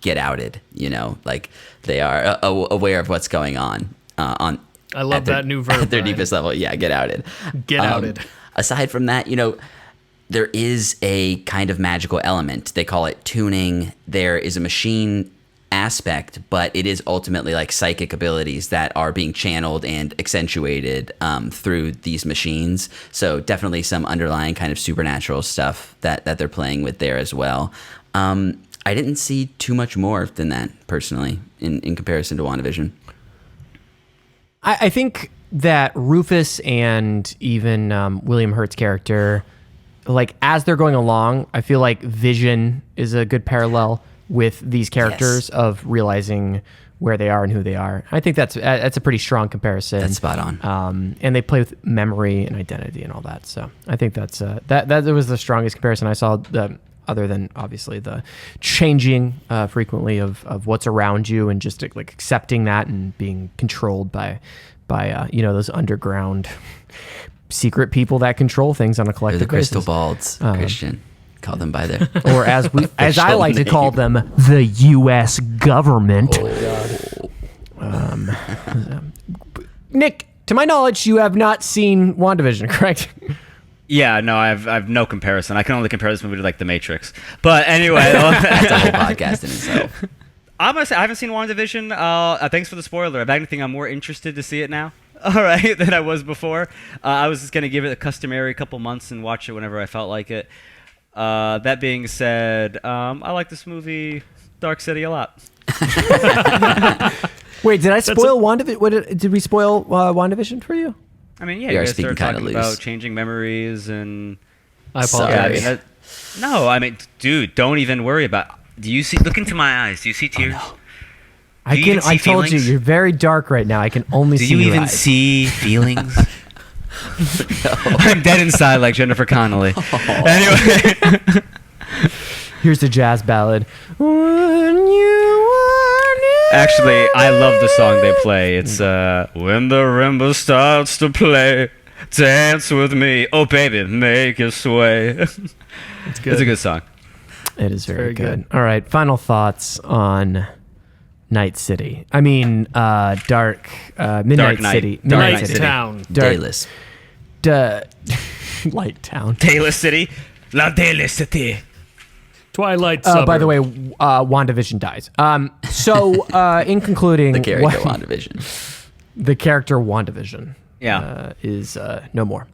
get outed, like they are aware of what's going on. I love that new verb. At their Brian. deepest level, get outed. Get outed. Aside from that, there is a kind of magical element. They call it tuning. There is a machine aspect, but it is ultimately like psychic abilities that are being channeled and accentuated through these machines. So definitely some underlying kind of supernatural stuff that they're playing with there as well. I didn't see too much more than that, personally, in comparison to WandaVision. I think that Rufus and even William Hurt's character, as they're going along, I feel like Vision is a good parallel with these characters of realizing where they are and who they are. I think that's a pretty strong comparison. That's spot on. And they play with memory and identity and all that. So I think that was the strongest comparison I saw. other than obviously the changing frequently of what's around you and just like accepting that and being controlled by those underground secret people that control things on a They're collective the crystal basis. balls, Christian. Call them by their Or as I like to call them, the U.S. government. Nick, to my knowledge, you have not seen WandaVision, correct? Yeah, no, I've no comparison. I can only compare this movie to like The Matrix. But anyway, that's a whole podcast in itself. I'm gonna say I haven't seen WandaVision. Thanks for the spoiler. If anything, I'm more interested to see it now. All right, than I was before. I was just gonna give it a customary couple months and watch it whenever I felt like it. That being said, I like this movie, Dark City, a lot. Wait, did I spoil WandaVision? Did we spoil WandaVision for you? I mean, yeah, We you are guys speaking started kinda talking loose. about changing memories and. I Sorry. apologize. Yeah, I mean, dude, don't even worry about. Do you see? Look into my eyes. Do you see tears? I Do you even see I told feelings? you, you're very dark right now. I can only Do see you your even eyes. see feelings? I'm dead inside like Jennifer Connelly. Anyway, Here's a jazz ballad. When you are near actually, I love the song they play. It's when the marimba starts to play, dance with me, oh baby, make your sway. It's good. It's a good song. It is very, very good. good. All right, final thoughts on Night City. I mean, Midnight Dark Night. City. Dark Night Night City. Town. Dayless. Light Town. Taylor City, La Taylor City. Twilight Suburb. By the way, WandaVision dies. So in concluding, The character WandaVision. the character WandaVision is no more.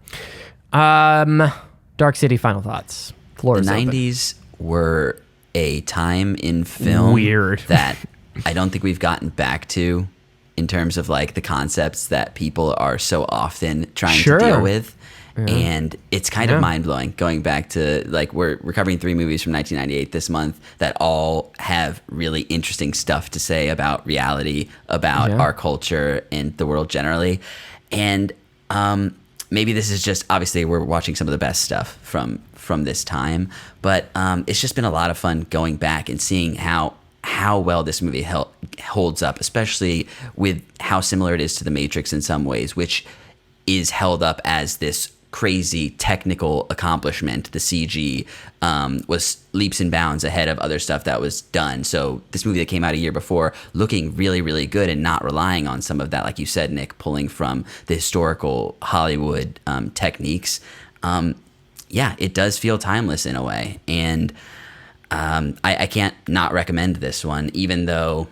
Dark City, final thoughts. Floor The is open. 90s were a time in film Weird. that I don't think we've gotten back to in terms of like the concepts that people are so often trying to deal with. And it's kind of mind-blowing going back to, like, we're covering 3 movies from 1998 this month that all have really interesting stuff to say about reality, about our culture and the world generally. And maybe this is just, obviously we're watching some of the best stuff from this time, but it's just been a lot of fun going back and seeing how well this movie holds up, especially with how similar it is to The Matrix in some ways, which is held up as this crazy technical accomplishment. The CG was leaps and bounds ahead of other stuff that was done. So this movie that came out a year before looking really, really good and not relying on some of that, like you said, Nick, pulling from the historical Hollywood techniques. It does feel timeless in a way. And I can't not recommend this one, even though,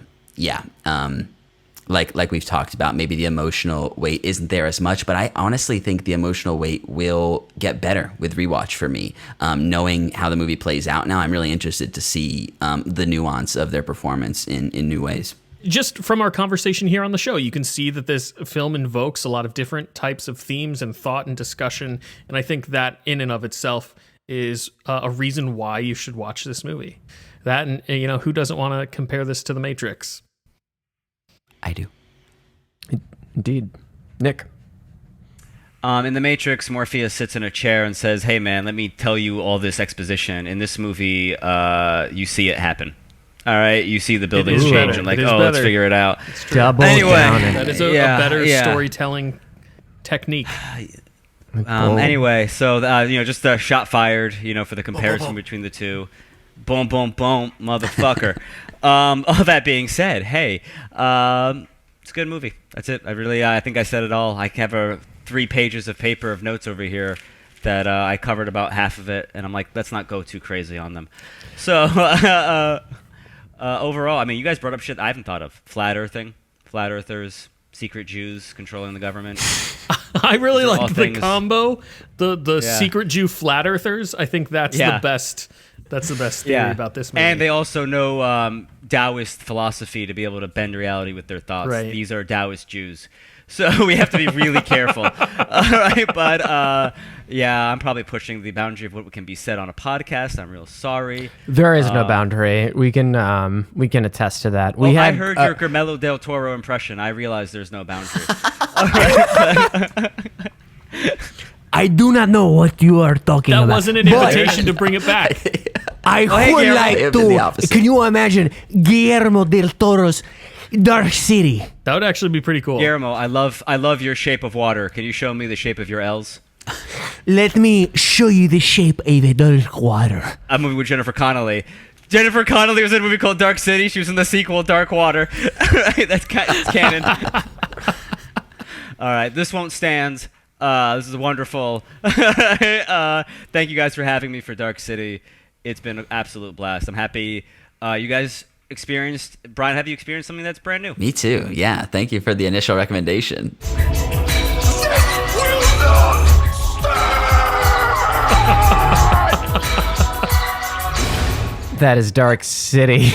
like we've talked about, maybe the emotional weight isn't there as much, but I honestly think the emotional weight will get better with rewatch for me. Knowing how the movie plays out now, I'm really interested to see the nuance of their performance in new ways. Just from our conversation here on the show, you can see that this film invokes a lot of different types of themes and thought and discussion, and I think that in and of itself is a reason why you should watch this movie. That, and who doesn't want to compare this to The Matrix? I do. Indeed. Nick. In The Matrix, Morpheus sits in a chair and says, "Hey man, let me tell you all this exposition." In this movie, you see it happen. All right, you see the buildings is change better. and like, It is let's better. figure it out. Double Anyway. down. And That is a better storytelling technique. Anyway, so just a shot fired, for the comparison between the two. Boom, boom, boom, motherfucker. All that being said, hey, it's a good movie. That's it. I think I said it all. I have 3 pages of paper of notes over here that I covered about half of it, and I'm like, let's not go too crazy on them. So overall, I mean, you guys brought up shit I haven't thought of. Flat earthers, secret Jews controlling the government. I really These are all like the things- combo, the secret Jew flat earthers. I think that's the best. That's the best theory about this movie. And they also know Taoist philosophy to be able to bend reality with their thoughts. Right. These are Taoist Jews. So we have to be really careful. All right, but I'm probably pushing the boundary of what can be said on a podcast. I'm real sorry. There is no boundary. We can attest to that. Well, I heard your Guillermo del Toro impression. I realized there's no boundary. I do not know what you are talking that about. wasn't an invitation to bring it back. I would Guillermo. like It would be the to. opposite. Can you imagine Guillermo del Toro's Dark City? That would actually be pretty cool. Guillermo, I love your shape of water. Can you show me the shape of your L's? Let me show you the shape of a dark water. A movie with Jennifer Connelly. Jennifer Connelly was in a movie called Dark City. She was in the sequel Dark Water. That's canon. All right, this won't stand. This is wonderful. Thank you guys for having me for Dark City. It's been an absolute blast. I'm happy you guys experienced. Brian, have you experienced something that's brand new? Me too. Yeah. Thank you for the initial recommendation. That is Dark City.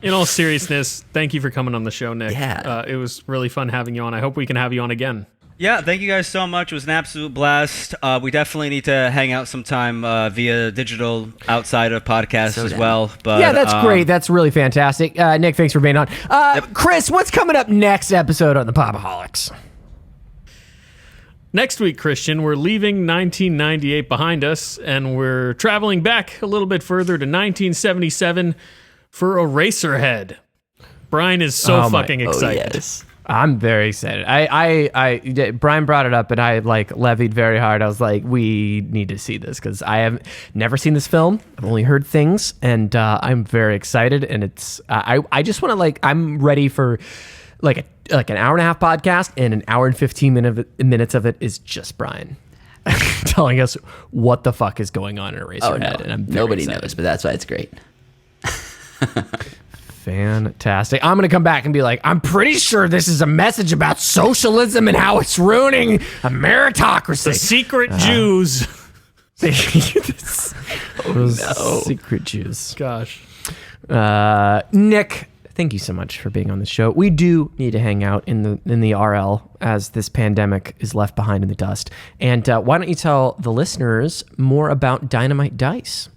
In all seriousness, thank you for coming on the show, Nick. Yeah. It was really fun having you on. I hope we can have you on again. Yeah, thank you guys so much. It was an absolute blast. We definitely need to hang out sometime via digital outside of podcasts So as down. well. But Yeah, that's great. That's really fantastic. Nick, thanks for being on. Chris, what's coming up next episode on the Pop-O-Holics? Next week, Christian, we're leaving 1998 behind us, and we're traveling back a little bit further to 1977 for Eraserhead. Brian is so fucking excited. Oh, yes. I'm very excited. Brian brought it up, and I levied very hard. I was like, we need to see this because I have never seen this film. I've only heard things, and I'm very excited. And it's I just want to I'm ready for an hour and a half podcast, and an hour and 15 minutes of it is just Brian telling us what the fuck is going on in Eraserhead. Oh, no. And I'm very Nobody excited. knows, but that's why it's great. Fantastic. I'm going to come back and be like, I'm pretty sure this is a message about socialism and how it's ruining a meritocracy. The secret Jews. Those secret Jews. Gosh. Nick, thank you so much for being on the show. We do need to hang out in the RL as this pandemic is left behind in the dust. And why don't you tell the listeners more about Dynamite Dice?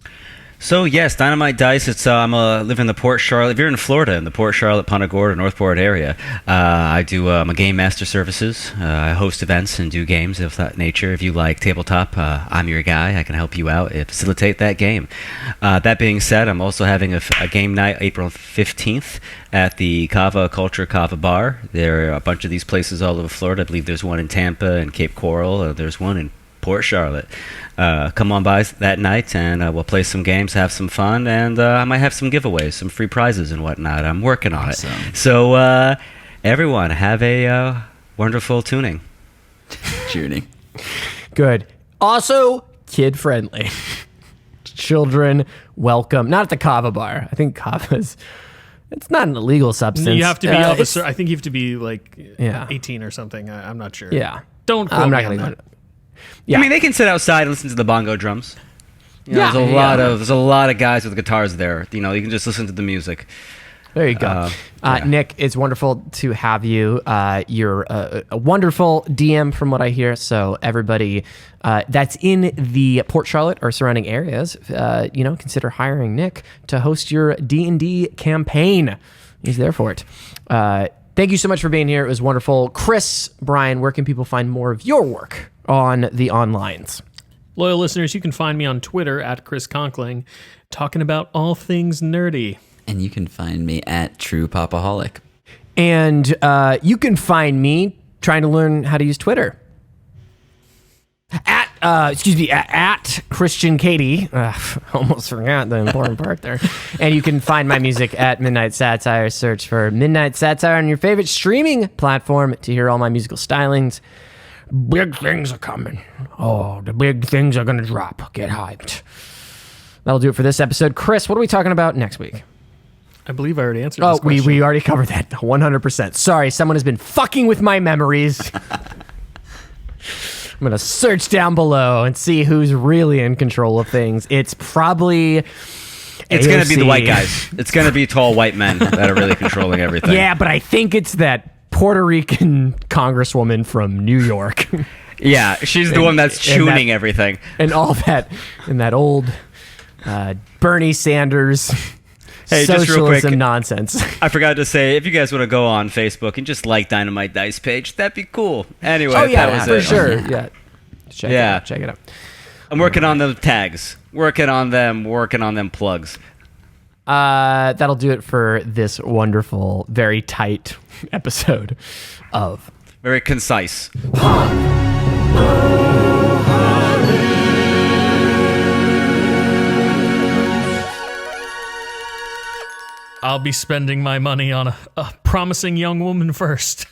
So yes, Dynamite Dice. It's I live in the Port Charlotte. If you're in Florida, in the Port Charlotte, Punta Gorda, Northport area, I do I'm a game master services. I host events and do games of that nature. If you like tabletop, I'm your guy. I can help you out and facilitate that game. That being said, I'm also having a game night April 15th at the Cava Culture Cava Bar. There are a bunch of these places all over Florida. I believe there's one in Tampa and Cape Coral. There's one in Port Charlotte. Come on by that night and we'll play some games, have some fun, and I might have some giveaways, some free prizes and whatnot. I'm working on it. So everyone, have a wonderful tuning. Good. Also, kid friendly. Children welcome. Not at the Cava Bar. I think Cava's. It's not an illegal substance. You have to be of a I think you have to be 18 or something. I'm not sure. Yeah. Don't quote I'm me not on going that. to. Yeah. I mean, they can sit outside and listen to the bongo drums. You know, Yeah. there's a lot of guys with guitars there. You know, you can just listen to the music. There you go. Yeah. Nick, it's wonderful to have you. You're a wonderful DM from what I hear. So everybody that's in the Port Charlotte or surrounding areas, consider hiring Nick to host your D&D campaign. He's there for it. Thank you so much for being here. It was wonderful. Chris, Brian, where can people find more of your work on the onlines? Loyal listeners, you can find me on Twitter at Chris Conkling, talking about all things nerdy. And you can find me at True Pop-O-Holic. And you can find me trying to learn how to use Twitter. At Christian Katie. Almost forgot the important part there. And you can find my music at Midnight Satire. Search for Midnight Satire on your favorite streaming platform to hear all my musical stylings. Big things are coming. Oh, the big things are going to drop. Get hyped. That'll do it for this episode. Chris, what are we talking about next week? I believe I already answered Oh, this question. we already covered that 100%. Sorry, someone has been fucking with my memories. I'm going to search down below and see who's really in control of things. It's probably It's going to be the AOC. white guys. It's going to be tall white men that are really controlling everything. Yeah, but I think it's that Puerto Rican congresswoman from New York. Yeah, she's the one that's tuning everything. And all that, and that old Bernie Sanders Hey, just real socialism quick. nonsense. I forgot to say, if you guys want to go on Facebook and just like Dynamite Dice page, that'd be cool. Anyway, Oh, yeah, that was for it. sure. Yeah. Check Yeah. it out. I'm working on the tags. Working on them plugs. That'll do it for this wonderful, very tight episode of Very concise. I'll be spending my money on a promising young woman first.